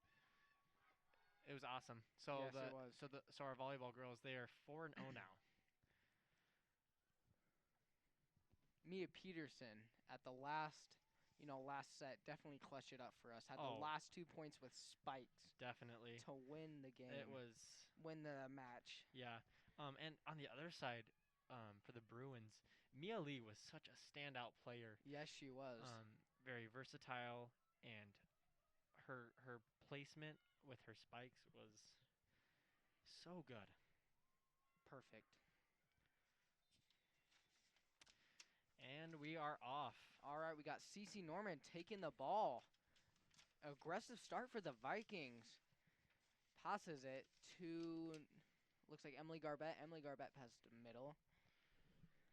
awesome. So yes, it was. So our volleyball girls, they are 4-0 now. Mia Peterson at the last set definitely clutched it up for us. Had the last 2 points with spikes. Definitely. To win the game. Win the match. Yeah. And on the other side, for the Bruins, Mia Lee was such a standout player. Yes, she was. Very versatile, and her placement with her spikes was so good. Perfect. And we are off. All right, we got Cece Norman taking the ball. Aggressive start for the Vikings. Passes it to, looks like Emily Garbett. Emily Garbett passed the middle.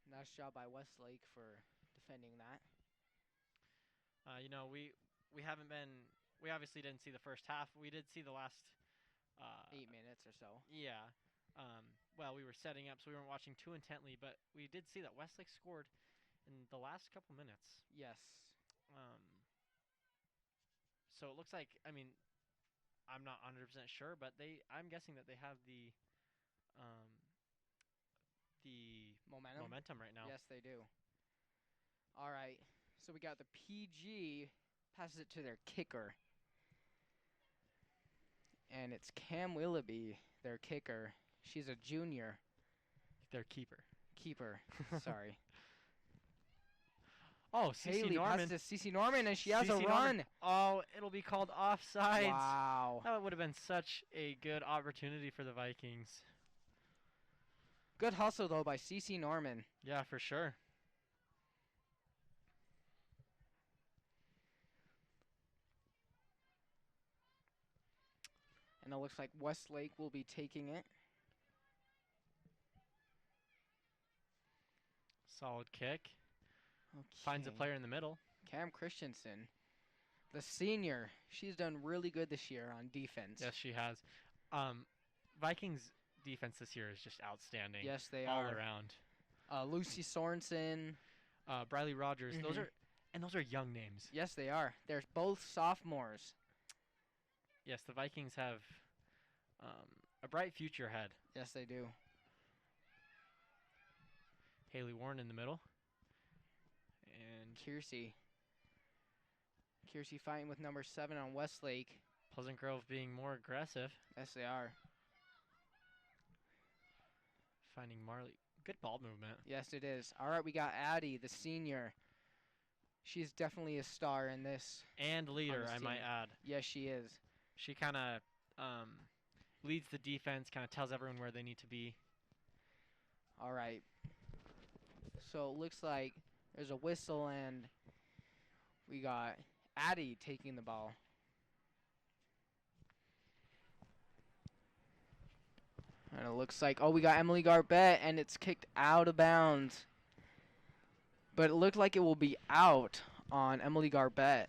Nice job by Westlake for defending that. We obviously didn't see the first half. We did see the last 8 minutes or so. Yeah. Well, we were setting up, so we weren't watching too intently, but we did see that Westlake scored in the last couple minutes. Yes. So it looks like, I'm not 100% sure, but I'm guessing that they have the momentum right now. Yes, they do. All right. So we got the PG passes it to their kicker. And it's Cam Willoughby, their kicker. She's a junior. Their keeper. Sorry. Oh, Cece Norman. Passes to Cece Norman, and she has a run. Oh, it'll be called offsides. Wow. That would have been such a good opportunity for the Vikings. Good hustle, though, by Cece Norman. Yeah, for sure. And it looks like Westlake will be taking it. Solid kick. Okay. Finds a player in the middle. Cam Christensen, the senior. She's done really good this year on defense. Yes, she has. Vikings defense this year is just outstanding. Yes, they all are. around. Lucy Sorensen. Briley Rogers. Mm-hmm. Those are young names. Yes, they are. They're both sophomores. Yes, the Vikings have a bright future ahead. Yes, they do. Haley Warren in the middle. And Kiersey fighting with number 7 on Westlake. Pleasant Grove being more aggressive. Yes, they are. Finding Marley. Good ball movement. Yes, it is. All right, we got Addie, the senior. She's definitely a star in this. And leader, I might add. Yes, she is. She kind of leads the defense, kind of tells everyone where they need to be. All right. So it looks like there's a whistle, and we got Addie taking the ball. And it looks like, we got Emily Garbett, and it's kicked out of bounds. But it looked like it will be out on Emily Garbett.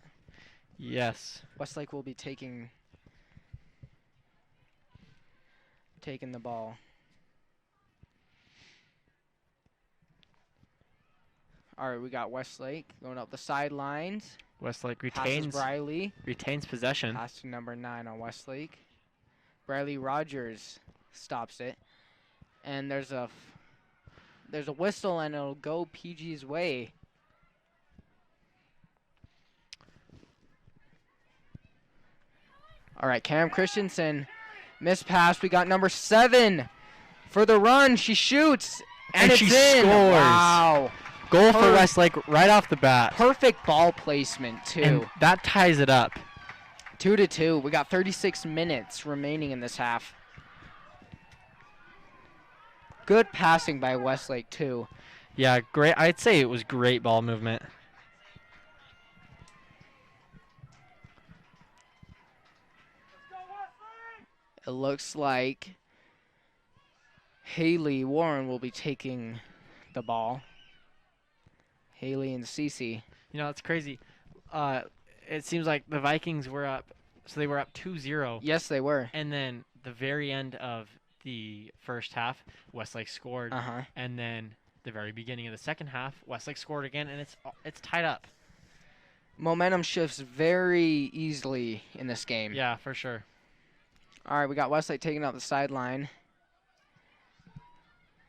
Yes. Westlake will be taking the ball. All right, we got Westlake going up the sidelines. Westlake retains possession. Pass to number 9 on Westlake. Briley Rogers stops it. And there's a whistle, and it'll go PG's way. All right, Cam Christensen, missed pass. We got number 7 for the run. She shoots, and it's she in. Scores. Wow. Goal for Westlake right off the bat. Perfect ball placement, too. And that ties it up. 2-2. We got 36 minutes remaining in this half. Good passing by Westlake, too. Yeah, great. I'd say it was great ball movement. It looks like Haley Warren will be taking the ball. Haley and Cece. You know, it's crazy. It seems like the Vikings were up, so they were up 2-0. Yes, they were. And then the very end of the first half, Westlake scored. And then the very beginning of the second half, Westlake scored again, and it's tied up. Momentum shifts very easily in this game. Yeah, for sure. All right, we got Westlake taking up the sideline,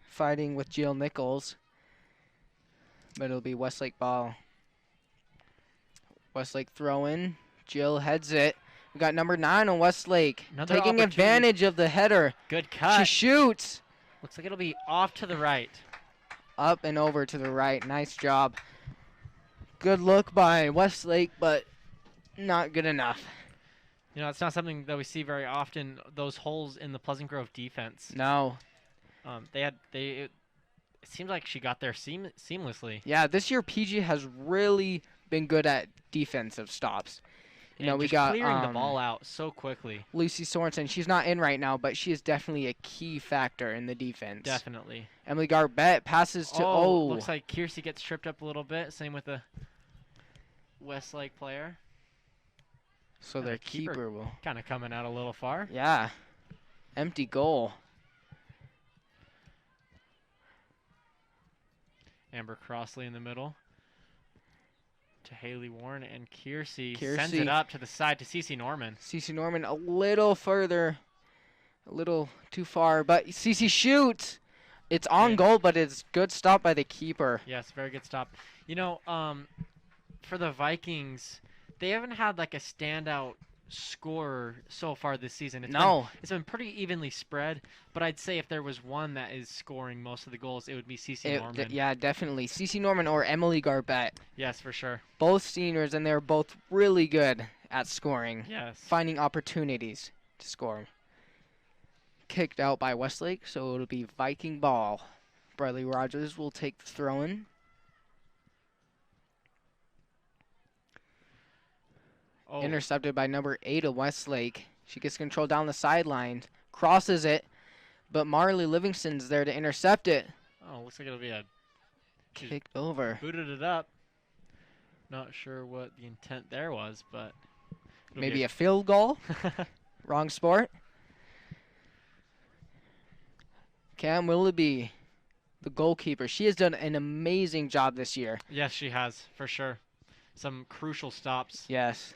fighting with Jill Nichols, but it'll be Westlake ball. Westlake throw in. Jill heads it. We got number 9 on Westlake, taking advantage of the header. Good cut. She shoots. Looks like it'll be off to the right. Up and over to the right. Nice job. Good look by Westlake, but not good enough. You know, it's not something that we see very often, those holes in the Pleasant Grove defense. No. It seems like she got there seamlessly. Yeah, this year PG has really been good at defensive stops. You know, we got clearing the ball out so quickly. Lucy Sorensen, she's not in right now, but she is definitely a key factor in the defense. Definitely. Emily Garbett passes to looks like Kiersey gets tripped up a little bit. Same with the Westlake player. So their keeper will kind of coming out a little far. Yeah. Empty goal. Amber Crossley in the middle to Haley Warren, and Kiersey sends it up to the side to Cece Norman. Cece Norman a little further, a little too far, but Cece shoots. It's on goal, but it's good stop by the keeper. Yes, very good stop. You know, for the Vikings, they haven't had like a standout scorer so far this season. It's been pretty evenly spread, but I'd say if there was one that is scoring most of the goals, it would be Cece Norman. Yeah, definitely. Cece Norman or Emily Garbett. Yes, for sure. Both seniors, and they're both really good at scoring. Yes. Finding opportunities to score. Kicked out by Westlake, so it'll be Viking ball. Briley Rogers will take the throw-in. Intercepted by number 8 of Westlake. She gets control down the sideline, crosses it, but Marley Livingston's there to intercept it. Oh, looks like it'll be a kicked over. Booted it up. Not sure what the intent there was, but maybe a field goal. Wrong sport. Cam Willoughby, the goalkeeper. She has done an amazing job this year. Yes, she has, for sure. Some crucial stops. Yes.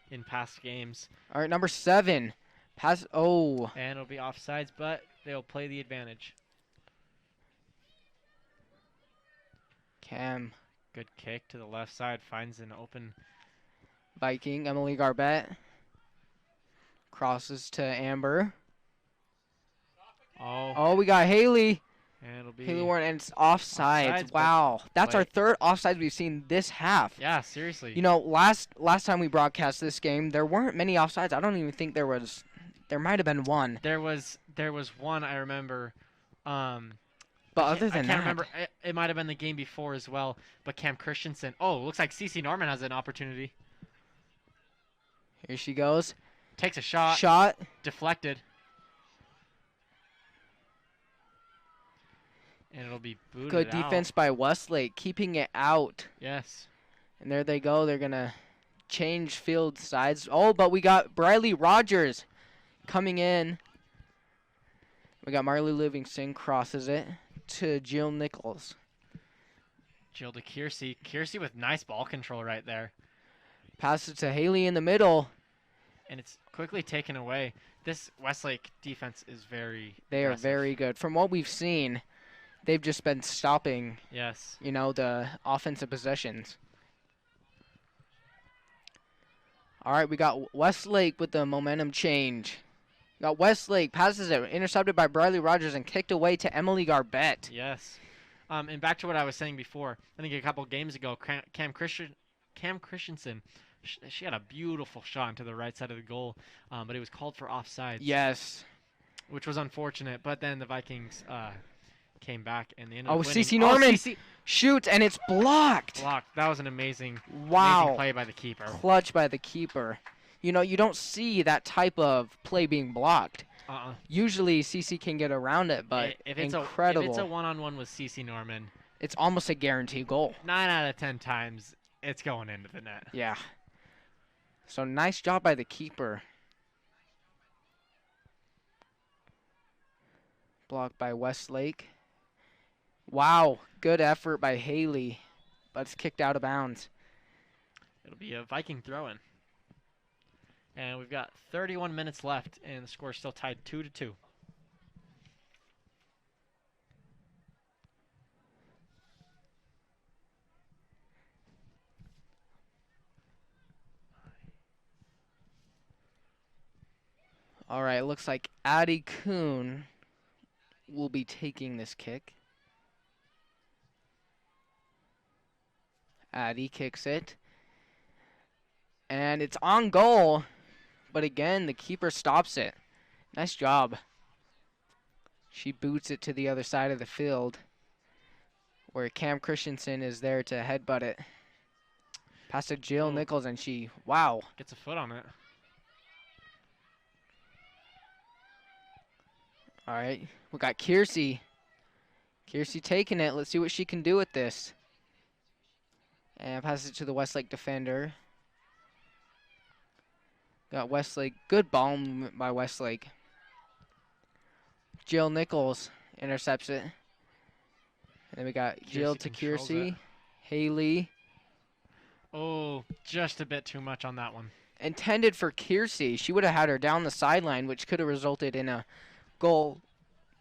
In past games. All right, number 7. Pass. Oh. And it'll be offsides, but they'll play the advantage. Cam. Good kick to the left side. Finds an open. Viking, Emily Garbett. Crosses to Amber. Oh. Oh, we got Haley. And it'll be Haley Warren, and it's offsides. Wow. That's our third offsides we've seen this half. Yeah, seriously. You know, last time we broadcast this game, there weren't many offsides. I don't even think there was. There might have been one. There was one, I remember. But other than that, I can't remember. It might have been the game before as well. But Cam Christensen. Oh, looks like CC Norman has an opportunity. Here she goes. Takes a shot. Shot. Deflected. And it'll be booted Good defense by Westlake, keeping it out. Yes. And there they go. They're going to change field sides. Oh, but we got Briley Rogers coming in. We got Marley Livingston crosses it to Jill Nichols. Jill to Kiersey. Kiersey with nice ball control right there. Passes to Haley in the middle. And it's quickly taken away. This Westlake defense is very They aggressive. are very good. From what we've seen, they've just been stopping, yes, you know, the offensive possessions. All right, we got Westlake with the momentum change. We got Westlake, passes it, intercepted by Briley Rogers and kicked away to Emily Garbett. Yes. And back to what I was saying before, I think a couple games ago, Cam Christensen, she had a beautiful shot into the right side of the goal, but it was called for offsides. Yes. Which was unfortunate, but then the Vikings came back and they ended up winning. CC Norman shoots, and it's blocked. Blocked. That was an amazing play by the keeper. Clutch by the keeper. You know, you don't see that type of play being blocked. Usually CC can get around it, but if it's incredible. If it's a one-on-one with CC Norman, it's almost a guaranteed goal. 9 out of 10 times, it's going into the net. Yeah. So nice job by the keeper. Blocked by Westlake. Wow, good effort by Haley, but it's kicked out of bounds. It'll be a Viking throw-in. And we've got 31 minutes left, and the score is still tied 2-2. All right, it looks like Addie Kuhn will be taking this kick. Addie kicks it. And it's on goal. But again, the keeper stops it. Nice job. She boots it to the other side of the field, where Cam Christensen is there to headbutt it. Pass to Jill Nichols, and she, wow. Gets a foot on it. All right, we got Kiersey. Kiersey taking it. Let's see what she can do with this. And passes it to the Westlake defender. Got Westlake. Good ball movement by Westlake. Jill Nichols intercepts it. And then we got Jill to Kiersey. Haley. Oh, just a bit too much on that one. Intended for Kiersey. She would have had her down the sideline, which could have resulted in a goal,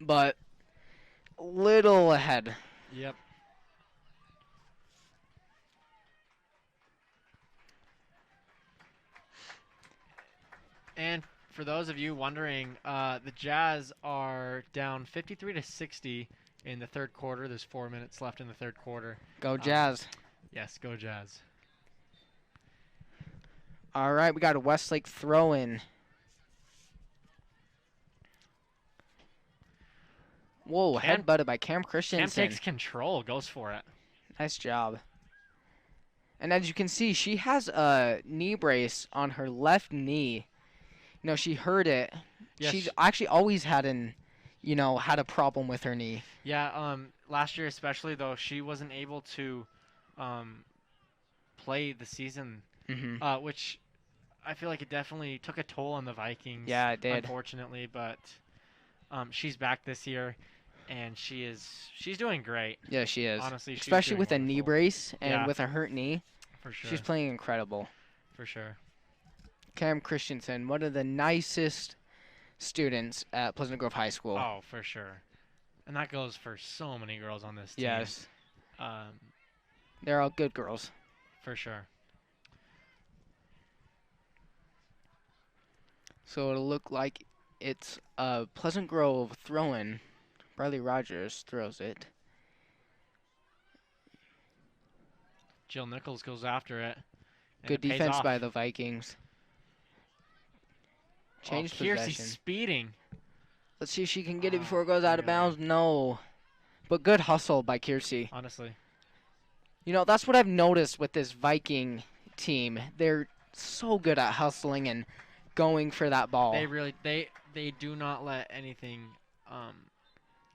but a little ahead. Yep. And for those of you wondering, the Jazz are down 53-60 in the third quarter. There's 4 minutes left in the third quarter. Go Jazz. Yes, go Jazz. All right, we got a Westlake throw-in. Whoa, headbutted by Cam Christensen. Cam takes control, goes for it. Nice job. And as you can see, she has a knee brace on her left knee. You know, she hurt it. Yes. She's actually always had had a problem with her knee. Yeah, last year especially, though, she wasn't able to play the season, which I feel like it definitely took a toll on the Vikings. Yeah, it did. Unfortunately, but she's back this year, and she's doing great. Yeah, she is. Honestly, especially with wonderful. a knee brace and with a hurt knee. For sure. She's playing incredible. For sure. Cam Christensen, one of the nicest students at Pleasant Grove High School. Oh, for sure. And that goes for so many girls on this team. Yes. They're all good girls. For sure. So it'll look like it's a Pleasant Grove throw-in Riley Rogers throws it. Jill Nichols goes after it. Good defense by the Vikings. Change Kiersey's possession. Speeding. Let's see if she can get it before it goes out of bounds. No. But good hustle by Kiersey. Honestly. You know, that's what I've noticed with this Viking team. They're so good at hustling and going for that ball. They really they do not let anything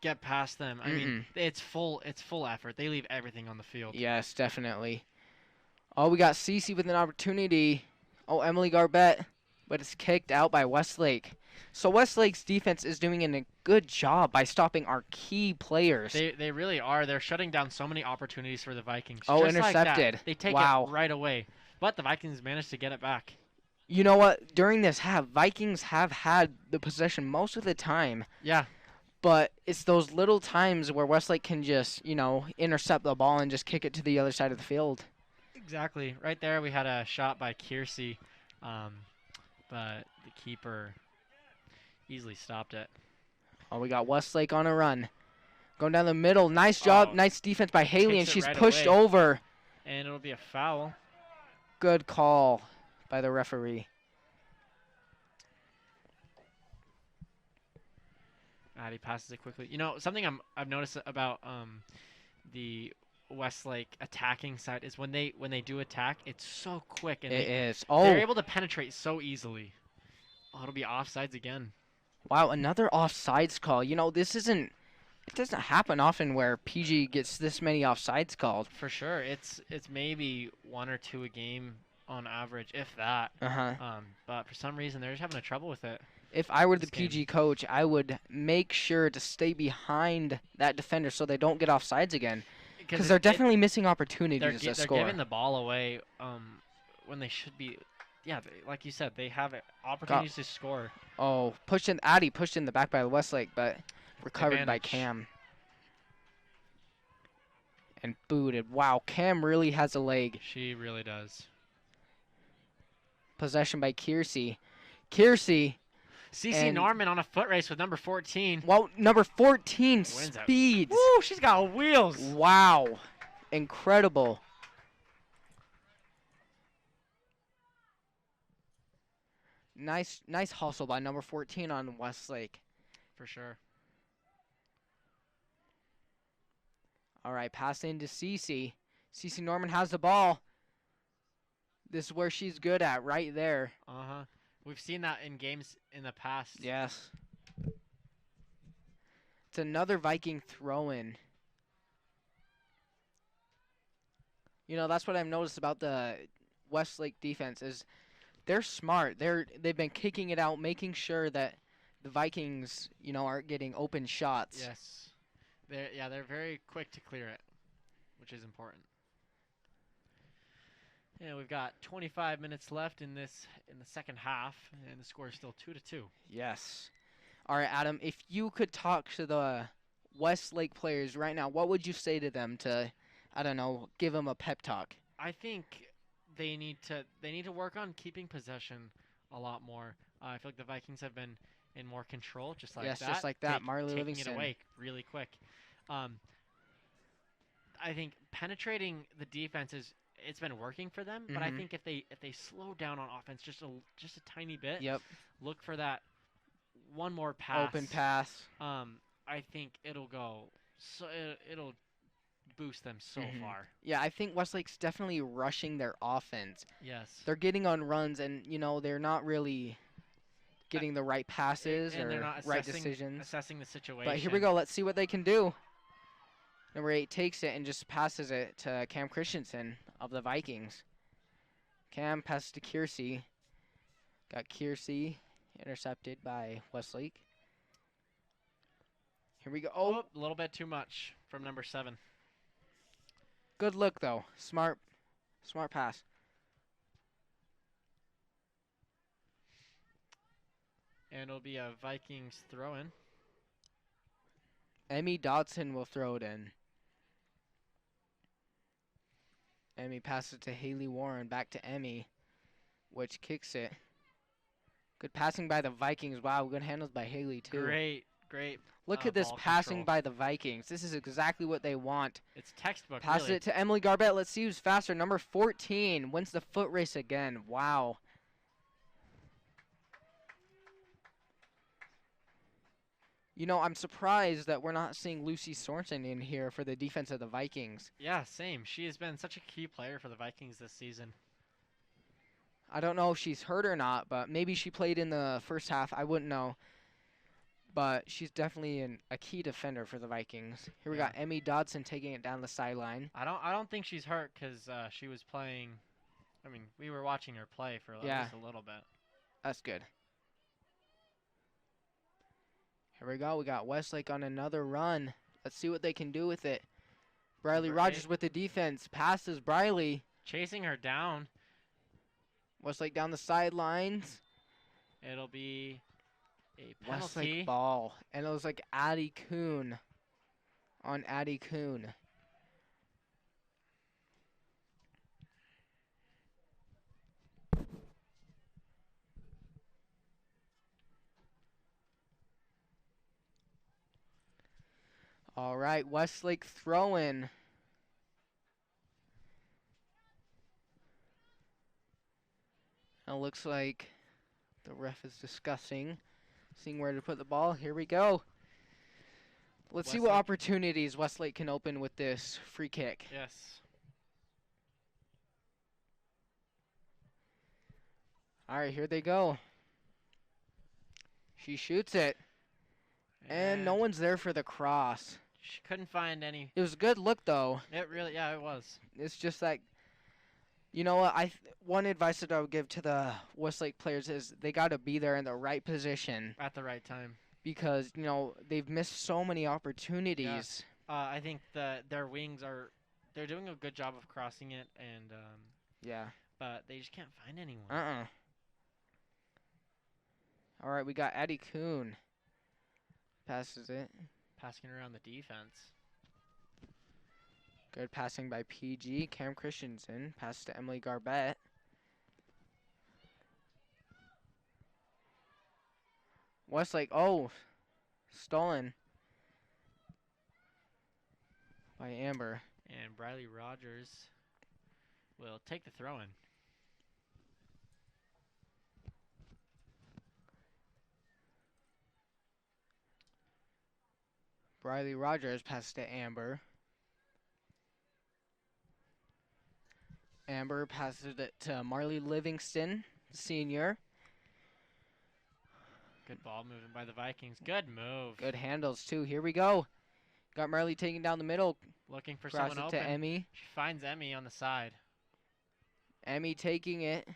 get past them. I mean, it's full effort. They leave everything on the field. Yes, definitely. Oh, we got Cece with an opportunity. Oh, Emily Garbett, but it's kicked out by Westlake. So Westlake's defense is doing a good job by stopping our key players. They really are. They're shutting down so many opportunities for the Vikings. Oh, just intercepted. Like that. They take it right away. But the Vikings managed to get it back. You know what? During this half, Vikings have had the possession most of the time. Yeah. But it's those little times where Westlake can just, you know, intercept the ball and just kick it to the other side of the field. Exactly. Right there we had a shot by Kiersey, but the keeper easily stopped it. Oh, we got Westlake on a run. Going down the middle. Nice job. Nice defense by Haley, and she's pushed over. And it'll be a foul. Good call by the referee. He passes it quickly. You know, something I've noticed about the Westlake attacking side is when they do attack, it's so quick and they're able to penetrate so easily. Oh, it'll be offsides again. Wow, another offsides call. You know, it doesn't happen often where PG gets this many offsides called. For sure. It's maybe 1 or 2 a game on average, if that. But for some reason they're just having trouble with it. If I were the PG coach, I would make sure to stay behind that defender so they don't get offsides again. Because they're definitely missing opportunities to score. They're giving the ball away when they should be. Yeah, like you said, they have opportunities to score. Oh, Addie pushed in the back by Westlake, but recovered by Cam. And booted. Wow, Cam really has a leg. She really does. Possession by Kiersey. Kiersey. Cece Norman on a foot race with number 14. Well, number 14, Speeds. Woo, she's got wheels. Wow. Incredible. Nice hustle by number 14 on Westlake. For sure. All right, pass into Cece. Cece Norman has the ball. This is where she's good at, right there. Uh-huh. We've seen that in games in the past. Yes. It's another Viking throw-in. You know, that's what I've noticed about the Westlake defense is they're smart. They've been kicking it out, making sure that the Vikings, you know, aren't getting open shots. Yes. They're very quick to clear it, which is important. Yeah, we've got 25 minutes left in the second half, and the score is still 2-2. Yes. All right, Adam, if you could talk to the Westlake players right now, what would you say to them to, I don't know, give them a pep talk? I think they need to work on keeping possession a lot more. I feel like the Vikings have been in more control, just like that. Yes, just like that. Marley taking Livingston. It away really quick. I think penetrating the defense it's been working for them, but I think if they slow down on offense just a tiny bit, look for that one more pass, open pass. I think it'll boost them so far. Yeah, I think Westlake's definitely rushing their offense. Yes, they're getting on runs, and you know they're not really getting the right passes and or they're not right decisions. Assessing the situation. But here we go. Let's see what they can do. Number 8 takes it and just passes it to Cam Christensen of the Vikings. Cam passes to Kiersey. Got Kiersey intercepted by Westlake. Here we go. Oh, a little bit too much from number 7. Good look though. Smart pass. And it'll be a Vikings throw-in. Emmy Dodson will throw it in. Emmy passes to Haley Warren, back to Emmy, which kicks it. Good passing by the Vikings. Wow, good handles by Haley too. Great. Look at this Ball passing control. by the Vikings. This is exactly what they want. It's textbook. Pass really. it to Emily Garbett. Let's see who's faster. Number 14 wins the foot race again. Wow. You know, I'm surprised that we're not seeing Lucy Sorensen in here for the defense of the Vikings. Yeah, same. She has been such a key player for the Vikings this season. I don't know if she's hurt or not, but maybe she played in the first half. I wouldn't know. But she's definitely a key defender for the Vikings. Here we got Emmy Dodson taking it down the sideline. I don't think she's hurt because she was playing. I mean, we were watching her play for at least a little bit. That's good. Here we go. We got Westlake on another run. Let's see what they can do with it. Briley Rogers with the defense. Passes Briley. Chasing her down. Westlake down the sidelines. It'll be a penalty. Westlake ball. And it was like Addie Kuhn on Addie Kuhn. All right, Westlake throw-in. It looks like the ref is discussing, seeing where to put the ball. Here we go. Let's see what opportunities Westlake can open with this free kick. Yes. All right, here they go. She shoots it. And no one's there for the cross. She couldn't find any. It was a good look, though. It really, it was. It's just like, you know what? One advice that I would give to the Westlake players is they got to be there in the right position. At the right time. Because, you know, they've missed so many opportunities. Yeah. I think their wings they're doing a good job of crossing it, and yeah. But they just can't find anyone. All right, we got Addie Kuhn. Passes it. Passing around the defense. Good passing by PG. Cam Christensen. Pass to Emily Garbett. Westlake. Oh. Stolen. By Amber. And Briley Rogers will take the throw-in. Briley Rogers passes to Amber. Amber passes it to Marley Livingston, senior. Good ball movement by the Vikings. Good move. Good handles, too. Here we go. Got Marley taking down the middle. Looking for someone open. To Emmy. She finds Emmy on the side. Emmy taking it.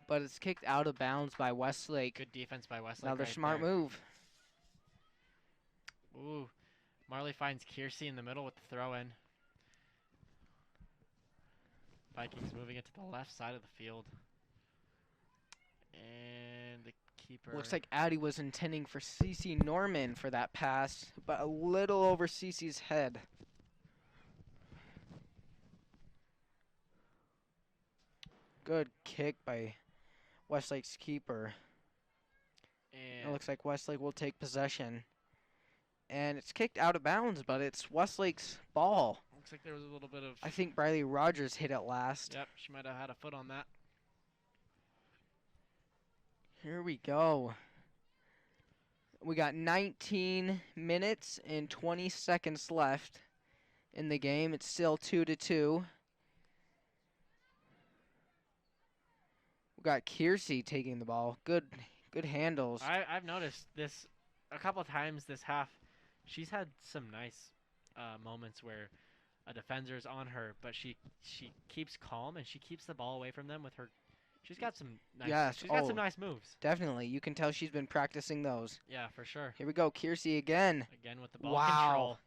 But it's kicked out of bounds by Westlake. Good defense by Westlake. Another smart move. Ooh. Marley finds Kiersey in the middle with the throw-in. Vikings moving it to the left side of the field. And the keeper. Looks like Addie was intending for Cece Norman for that pass, but a little over Cece's head. Good kick by Westlake's keeper. And it looks like Westlake will take possession. And it's kicked out of bounds, but it's Westlake's ball. Looks like there was a little bit of... I think Briley Rogers hit it last. Yep, she might have had a foot on that. Here we go. We got 19 minutes and 20 seconds left in the game. It's still 2-2. We got Kiersey taking the ball. Good handles. I've noticed this a couple of times this half. She's had some nice moments where a defender's on her, but she keeps calm and she keeps the ball away from them with her. She's got some nice. She's got some nice moves. Definitely, you can tell she's been practicing those. Yeah, for sure. Here we go, Kiersey again. Again with the ball control.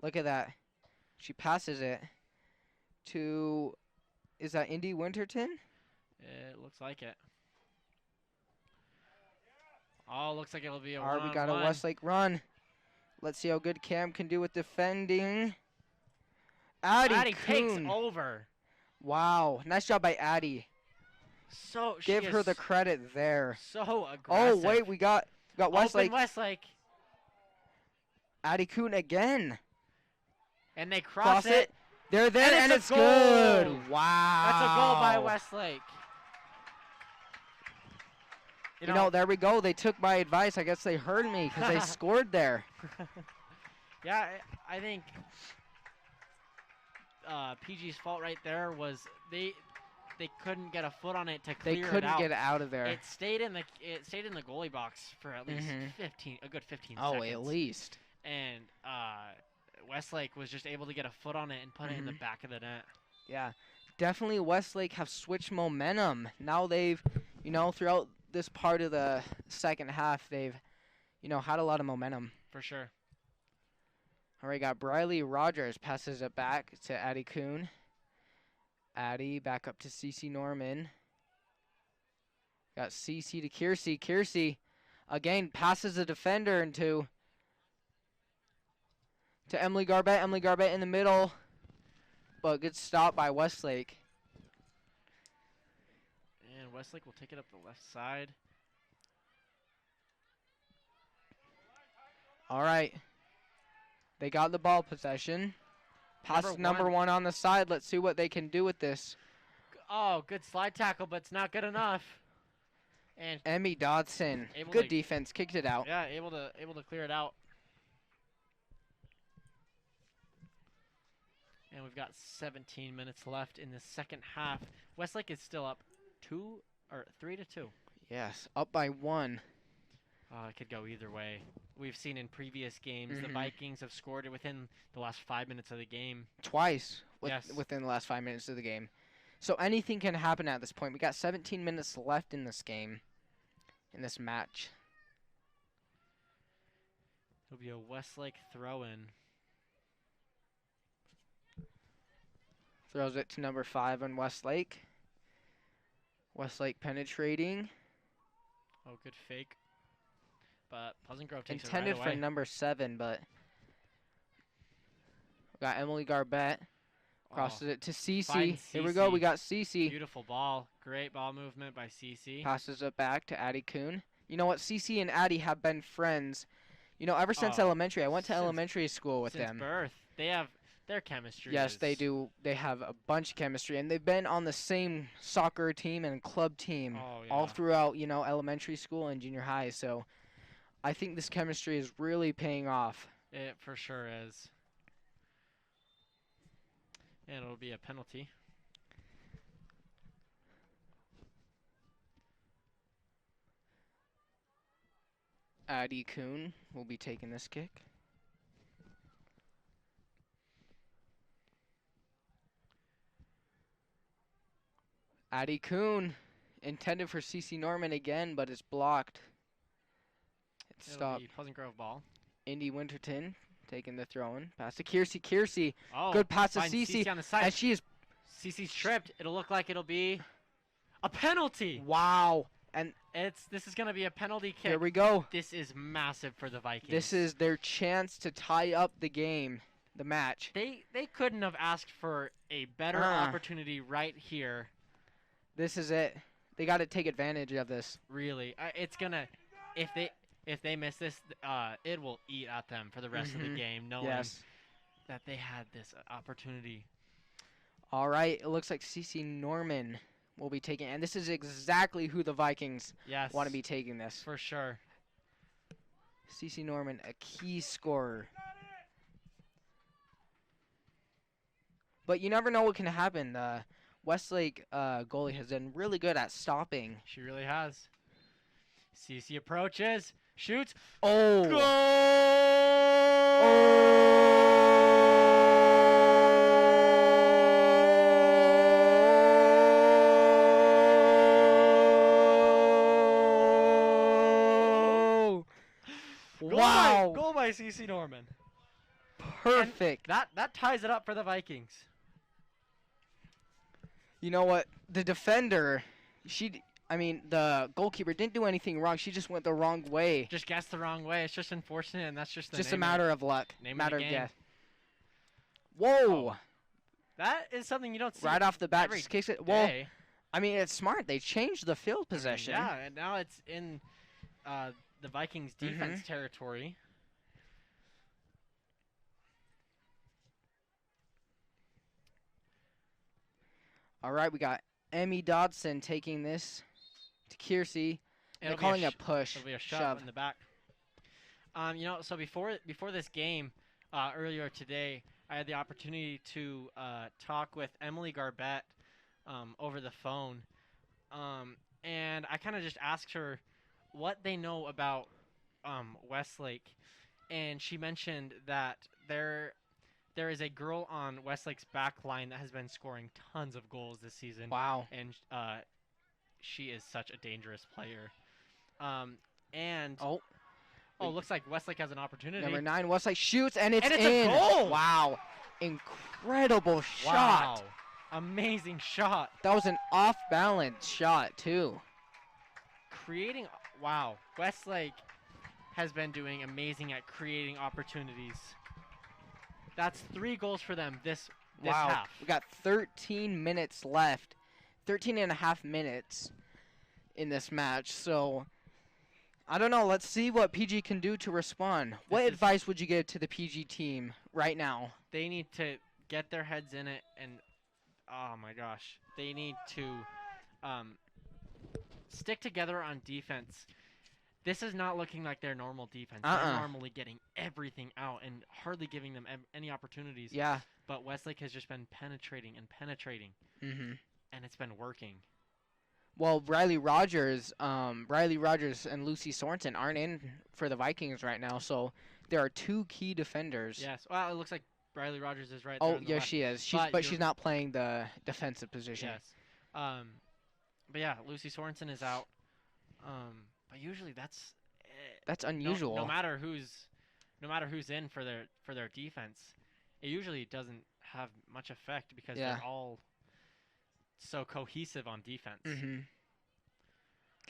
Look at that. She passes it to. Is that Indy Winterton? It looks like it. Oh, looks like it'll be a one-on-one. All right, we got a Westlake run. Let's see how good Cam can do with defending. Addie takes over. Wow, nice job by Addie. So give her the credit there. So aggressive. Oh wait, we got Got Westlake. Open Westlake. Addie Kuhn again. And they cross it. They're there, and it's goal. good. Wow. That's a goal by Westlake. You know, there we go. They took my advice. I guess they heard me because they scored there. Yeah, I think PG's fault right there was they couldn't get a foot on it to clear it out. They couldn't get it out of there. It stayed in the goalie box for at least a good 15 seconds. Oh, at least. And Westlake was just able to get a foot on it and put it in the back of the net. Yeah, definitely Westlake have switched momentum. Now they've, throughout this part of the second half, they've, had a lot of momentum. For sure. All right, got Briley Rogers passes it back to Addie Kuhn. Addie back up to Cece Norman. Got Cece to Kiersey. Kiersey again passes the defender to Emily Garbett. Emily Garbett in the middle, but good stop by Westlake. And Westlake will take it up the left side. All right. They got the ball possession. Pass number one on the side. Let's see what they can do with this. Oh, good slide tackle, but it's not good enough. And Emmy Dodson, good defense, kicked it out. Yeah, able to clear it out. And we've got 17 minutes left in the second half. Westlake is still up 3-2. Yes, up by 1. It could go either way. We've seen in previous games the Vikings have scored it within the last 5 minutes of the game. Twice within the last 5 minutes of the game. So anything can happen at this point. We got 17 minutes left in this game, in this match. It'll be a Westlake throw-in. Throws it to number 5 on Westlake. Westlake penetrating. Oh, good fake. But Pleasant Grove takes intended it right away. For number 7, but we got Emily Garbett. Crosses it to Cece. Here we go. We got Cece. Beautiful ball. Great ball movement by Cece. Passes it back to Addie Kuhn. You know what? Cece and Addie have been friends, ever since elementary. I went to elementary school with them. Since birth. They have their chemistry. Yes, they do. They have a bunch of chemistry, and they've been on the same soccer team and club team all throughout, elementary school and junior high. So I think this chemistry is really paying off. It for sure is. And it'll be a penalty. Addie Kuhn will be taking this kick. Addie Kuhn intended for Cece Norman again, but it's blocked. It's stopped. Pleasant Grove ball. Indy Winterton taking the throw-in. Pass to Kiersey. Kiersey. Oh, good pass to Cece. On the side. And she is. Cece's tripped. It'll look like it'll be a penalty. Wow. And this is going to be a penalty kick. Here we go. This is massive for the Vikings. This is their chance to tie up the game, the match. They couldn't have asked for a better opportunity right here. This is it. They got to take advantage of this. Really. It's going to if they miss this, it will eat at them for the rest of the game, knowing that they had this opportunity. All right, it looks like Cece Norman will be taking, and this is exactly who the Vikings want to be taking this. For sure. Cece Norman, a key scorer. But you never know what can happen. The Westlake goalie has been really good at stopping. She really has. Cece approaches. Shoots. Oh. Goal! Oh. Wow. Goal by Cece Norman. Perfect. And that ties it up for the Vikings. You know what? The defender, the goalkeeper didn't do anything wrong. She just went the wrong way. Just guessed the wrong way. It's just unfortunate, and that's just a matter of luck. Matter of guess. Whoa. Oh. That is something you don't see right off the bat. Just kicks it. Well, day. it's smart. They changed the field possession. Yeah, and now it's in the Vikings defense territory. All right, we got Emmy Dodson taking this to Kiersey. They're calling a push. It'll be a shove in the back. So before this game, earlier today, I had the opportunity to talk with Emily Garbett over the phone, and I kind of just asked her what they know about Westlake, and she mentioned that there is a girl on Westlake's back line that has been scoring tons of goals this season. Wow. And she is such a dangerous player. Looks like Westlake has an opportunity. Number 9, Westlake shoots, and it's in. A goal! Wow. Incredible shot. Wow. Amazing shot. That was an off-balance shot, too. Wow. Westlake has been doing amazing at creating opportunities. That's 3 goals for them this half. We got 13 minutes left. 13 and a half minutes in this match. So, I don't know. Let's see what PG can do to respond. What advice would you give to the PG team right now? They need to get their heads in it, and oh my gosh, they need to stick together on defense. This is not looking like their normal defense. They're normally getting everything out and hardly giving them any opportunities. Yeah. But Westlake has just been penetrating and penetrating, and it's been working. Well, Riley Rogers and Lucy Sorensen aren't in for the Vikings right now, so there are 2 key defenders. Yes. Well, it looks like Riley Rogers is right there. Oh, yes, she is. But she's not playing the defensive position. Yes. But yeah, Lucy Sorensen is out. But usually that's unusual. No matter who's in for their defense, it usually doesn't have much effect because they're all so cohesive on defense.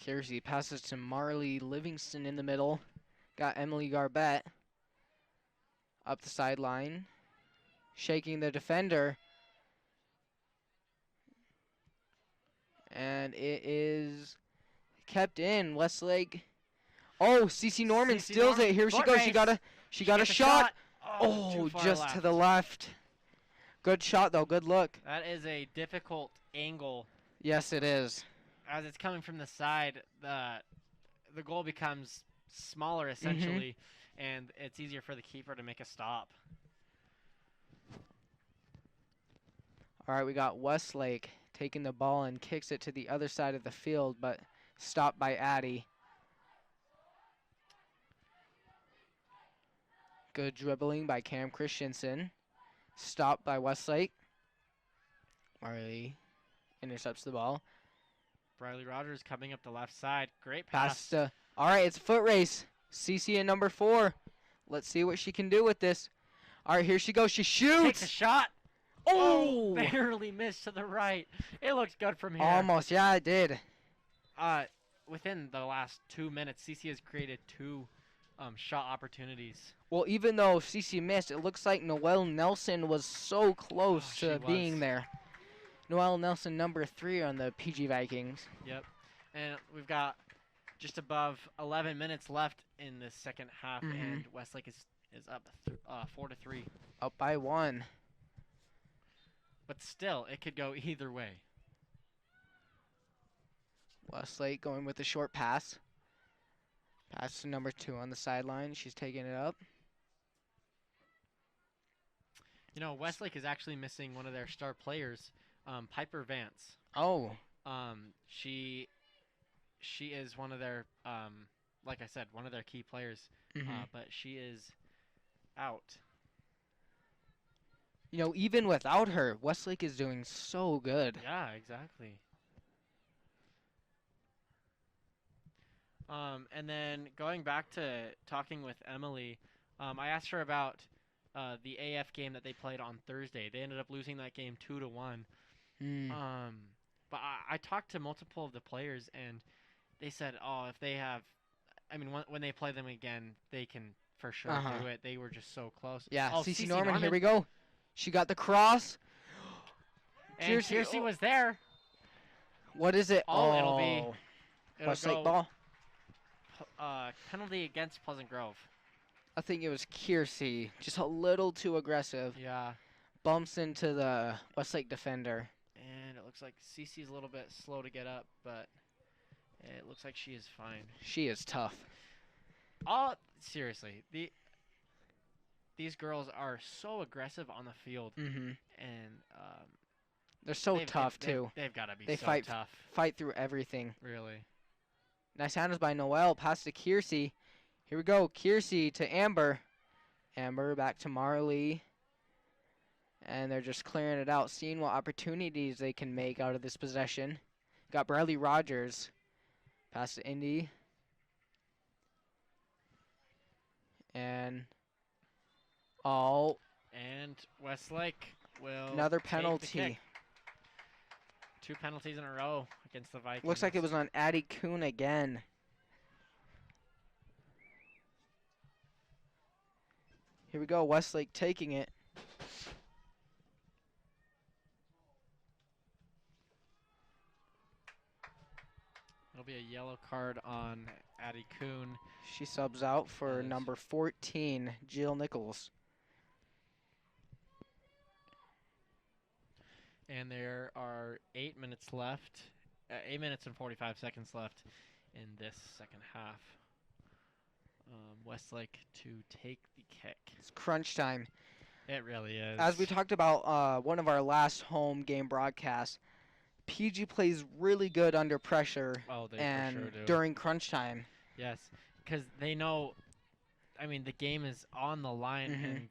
Kiersey passes to Marley Livingston in the middle. Got Emily Garbett up the sideline, shaking the defender. And it is kept in. Westlake. Oh, CeCe Norman steals it. Here she goes. She got a shot. Oh, just to the left. Good shot, though. Good look. That is a difficult angle. Yes, it is. As it's coming from the side, the goal becomes smaller, essentially, and it's easier for the keeper to make a stop. All right, we got Westlake taking the ball and kicks it to the other side of the field, but stopped by Addie. Good dribbling by Cam Christensen. Stopped by Westlake. Marley intercepts the ball. Riley Rogers coming up the left side. Great pass. All right, it's a foot race. CeCe in number 4. Let's see what she can do with this. All right, here she goes. She shoots. Takes a shot. Oh, barely missed to the right. It looks good from here. Almost, yeah, it did. Within the last 2 minutes, CeCe has created 2 shot opportunities. Well, even though CeCe missed, it looks like Noelle Nelson was so close to being there. Noelle Nelson, number 3 on the PG Vikings. Yep. And we've got just above 11 minutes left in the second half, and Westlake is up 4-3. Up by 1. But still, it could go either way. Westlake going with a short pass. Pass to number 2 on the sideline. She's taking it up. You know, Westlake is actually missing one of their star players, Piper Vance. Oh. She is one of their, like I said, one of their key players, but she is out. You know, even without her, Westlake is doing so good. Yeah, exactly. And then going back to talking with Emily, I asked her about the AF game that they played on Thursday. They ended up losing that game 2-1. But I talked to multiple of the players, and they said, if they have, when they play them again, they can for sure do it. They were just so close. Yeah, CeCe Norman, here we go. She got the cross. And Kiersey was there. What is it? It'll Westlake ball. penalty against Pleasant Grove. I think it was Kiersey, just a little too aggressive. Yeah. Bumps into the Westlake defender. And it looks like Cece's a little bit slow to get up, but it looks like she is fine. She is tough. Seriously, these girls are so aggressive on the field, and they're so tough too. They've got to be they so fight tough. Fight through everything. Really. Nice handles by Noel. Pass to Kiersey. Here we go. Kiersey to Amber. Amber back to Marley. And they're just clearing it out, seeing what opportunities they can make out of this possession. Got Bradley Rogers. Pass to Indy. And And Westlake will another take the penalty. kick. 2 penalties in a row against the Vikings. Looks like it was on Addie Kuhn again. Here we go, Westlake taking it. It'll be a yellow card on Addie Kuhn. She subs out for number 14, Jill Nichols. And there are 8 minutes left. 8 minutes and 45 seconds left in this second half. Westlake to take the kick. It's crunch time. It really is. As we talked about one of our last home game broadcasts, PG plays really good under pressure and for sure do. During crunch time. Yes, because they know, I mean, the game is on the line, and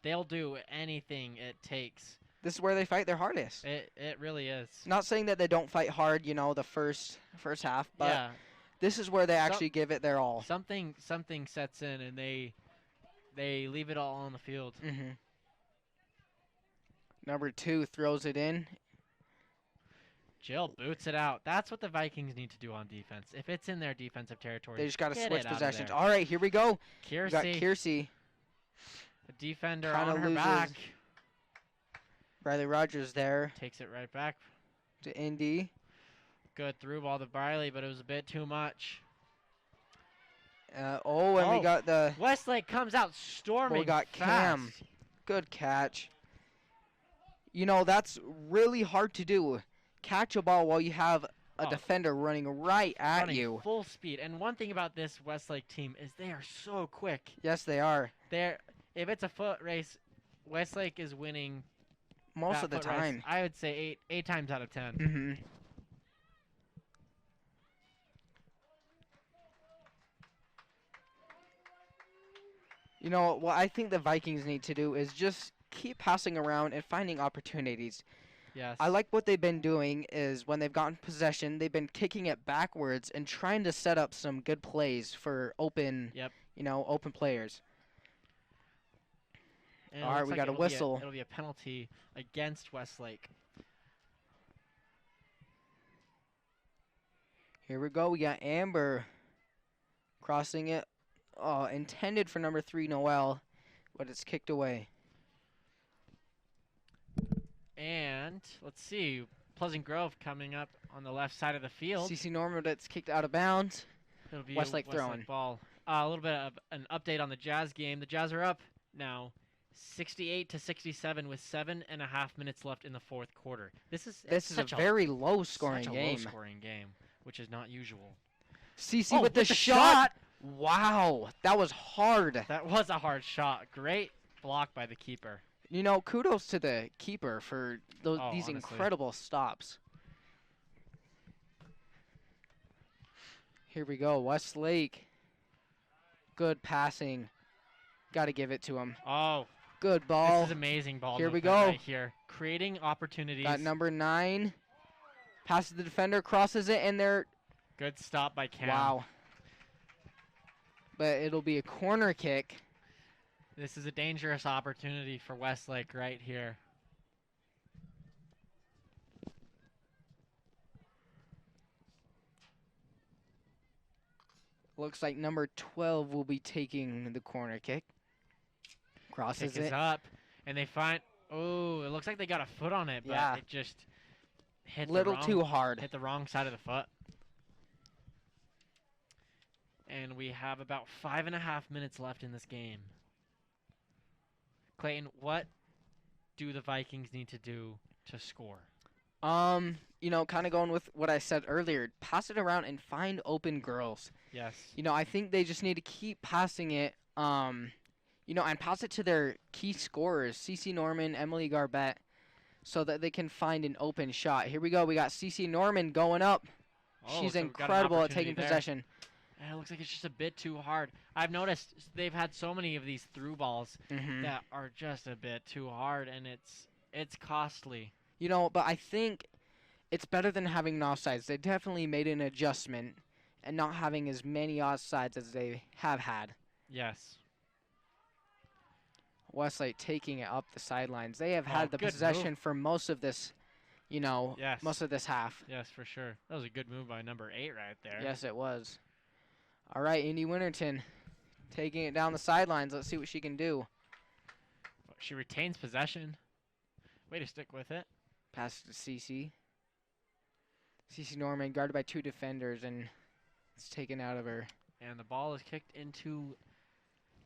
they'll do anything it takes. This is where they fight their hardest. It really is. Not saying that they don't fight hard, you know, the first half, but this is where they actually give it their all. Something sets in, and they leave it all on the field. Number 2 throws it in. Jill boots it out. That's what the Vikings need to do on defense. If it's in their defensive territory, they just got to switch possessions. All All right, here we go. Kiersey. We got Kiersey. A defender on her back. Bradley Rogers there. Takes it right back to Indy. Good through ball to Briley, but it was a bit too much. And we got the Westlake comes out storming. We got fast. Cam. Good catch. You know, that's really hard to do. Catch a ball while you have a defender running right at you. Full speed. And one thing about this Westlake team is they are so quick. Yes, they are. If it's a foot race, Westlake is winning most of the time. Race, I would say 8 times out of 10. You know, what I think the Vikings need to do is just keep passing around and finding opportunities. Yes. I like what they've been doing is when they've gotten possession, they've been kicking it backwards and trying to set up some good plays for open, open players. And all right, we got a whistle. It'll be a penalty against Westlake. Here we go. We got Amber crossing it. Intended for number 3, Noel, but it's kicked away. And let's see, Pleasant Grove coming up on the left side of the field. CC Norman that's kicked out of bounds. It'll be Westlake throwing. Ball. A little bit of an update on the Jazz game. The Jazz are up now, 68-67 with 7.5 minutes left in the fourth quarter. This is a very low-scoring game. Low-scoring game, which is not usual. CC with the shot. Wow, that was hard. That was a hard shot. Great block by the keeper. You know, kudos to the keeper for these honestly. incredible stops. Here we go, Westlake. Good passing. Got to give it to him. Oh. Good ball. This is amazing ball. Here we go. Right here. Creating opportunities. Got number 9. Passes the defender, crosses it, and they're... Good stop by Cam. Wow. But it'll be a corner kick. This is a dangerous opportunity for Westlake right here. Looks like number 12 will be taking the corner kick. Crosses it up, and they find. Oh, it looks like they got a foot on it, but it just hit too hard. Hit the wrong side of the foot. And we have about 5.5 minutes left in this game. Clayton, what do the Vikings need to do to score? You know, kind of going with what I said earlier, pass it around and find open girls. Yes. You know, I think they just need to keep passing it, you know, and pass it to their key scorers, CeCe Norman, Emily Garbett, so that they can find an open shot. Here we go. We got CeCe Norman going up. She's so incredible at taking possession. It looks like it's just a bit too hard. I've noticed they've had so many of these through balls that are just a bit too hard, and it's costly. You know, but I think it's better than having no offsides. They definitely made an adjustment and not having as many offsides as they have had. Yes. Westlake taking it up the sidelines. They have had the possession for most of this, you know, most of this half. Yes, for sure. That was a good move by number 8 right there. Yes, it was. All right, Indy Winterton taking it down the sidelines. Let's see what she can do. She retains possession. Way to stick with it. Pass to CeCe. CeCe Norman guarded by 2 defenders, and it's taken out of her. And the ball is kicked into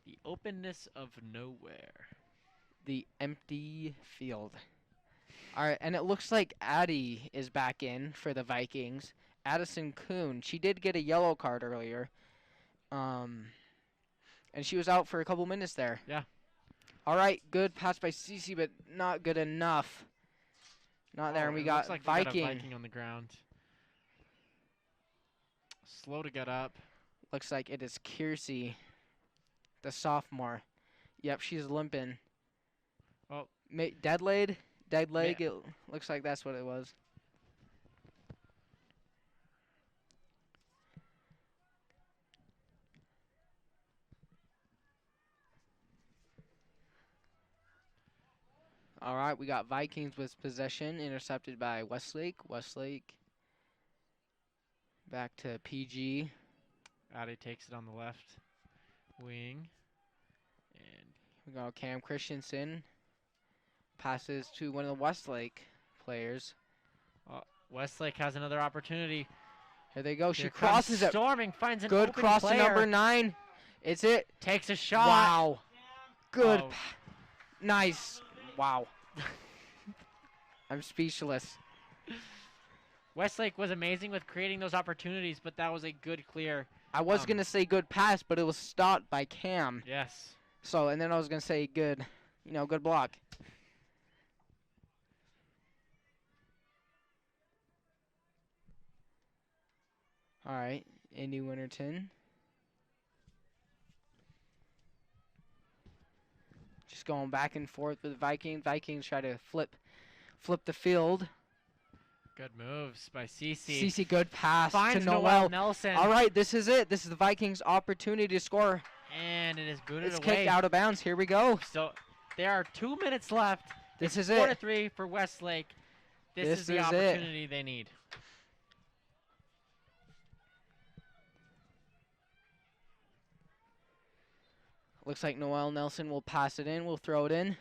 the openness of nowhere. The empty field. All right, and it looks like Addie is back in for the Vikings. Addison Kuhn. She did get a yellow card earlier. And she was out for a couple minutes there. Yeah. All right, good pass by CeCe, but not good enough. Not there, and we got like Viking. We got a Viking on the ground. Slow to get up. Looks like it is Kiersey, the sophomore. Yep, she's limping. Oh. Dead leg? Dead leg, it looks like that's what it was. All right, we got Vikings with possession, intercepted by Westlake. Westlake back to PG. Addie takes it on the left wing. And we got Cam Christensen. Passes to one of the Westlake players. Westlake has another opportunity. Here they go. She crosses it. Storming finds an good open cross player. To number 9. It's it. Takes a shot. Wow. Good. Nice. Wow. I'm speechless. Westlake was amazing with creating those opportunities, but that was a good clear. I was going to say good pass, but it was stopped by Cam. Yes. So, and then I was going to say good, you know, good block. All right, Indy Winterton. Just going back and forth with Vikings. Vikings try to flip the field. Good moves by CeCe. CeCe, good pass finds to Noelle Nelson. All right, this is it. This is the Vikings' opportunity to score. And it is booted it's away. It's kicked out of bounds. Here we go. So there are 2 minutes left. This is 4-3 for Westlake. This is the opportunity they need. Looks like Noelle Nelson will pass it in. We'll throw it in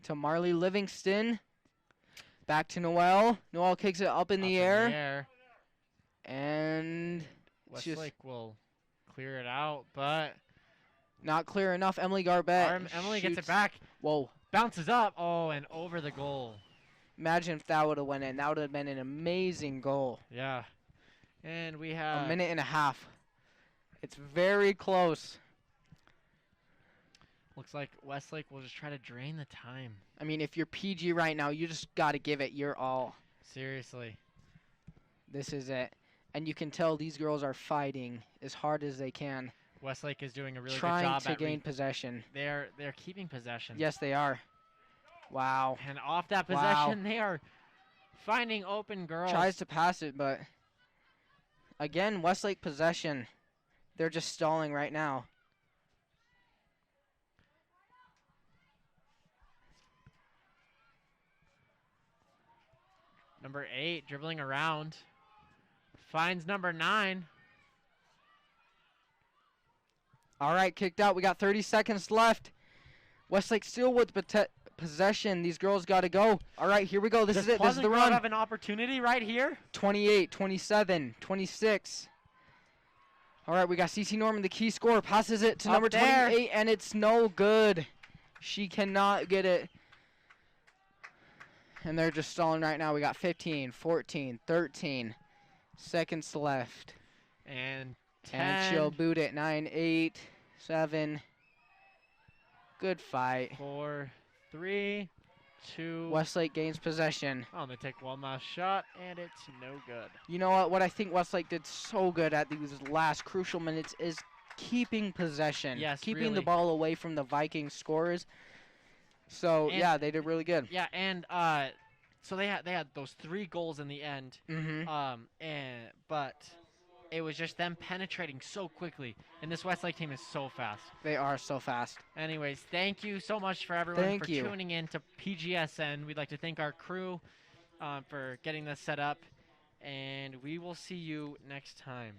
to Marley Livingston. Back to Noelle. Noelle kicks it up in the air. And Westlake will clear it out, but not clear enough. Emily Garbett. Emily gets it back. Whoa. Bounces up. Oh, and over the goal. Imagine if that would have went in. That would have been an amazing goal. Yeah. And we have a minute and a half. It's very close. Looks like Westlake will just try to drain the time. I mean, if you're PG right now, you just got to give it your all. Seriously. This is it. And you can tell these girls are fighting as hard as they can. Westlake is doing a really good job job to gain possession. They're keeping possession. Yes, they are. Wow. And off that possession, they are finding open girls. Tries to pass it, but again, Westlake possession. They're just stalling right now. Number 8 dribbling around. Finds number 9. All right, kicked out. We got 30 seconds left. Westlake still with possession. These girls got to go. All right, here we go. This is it. This is the run. Have an opportunity right here. 28, 27, 26. All right, we got CC Norman, the key scorer, passes it to Up number there. 28, and it's no good. She cannot get it. And they're just stalling right now. We got 15, 14, 13 seconds left. And 10. And she'll boot it. 9, 8, 7. Good fight. 4, 3, 2. Westlake gains possession. Oh, they take one last shot, and it's no good. You know what? What I think Westlake did so good at these last crucial minutes is keeping possession. Yes, keeping really. the ball away from the Vikings scorers. So, And yeah, they did really good. Yeah, and so they had those 3 goals in the end. Mm-hmm. But it was just them penetrating so quickly, and this Westlake team is so fast. They are so fast. Anyways, thank you so much for everyone Thank for you. tuning in to PGSN. We'd like to thank our crew for getting this set up, and we will see you next time.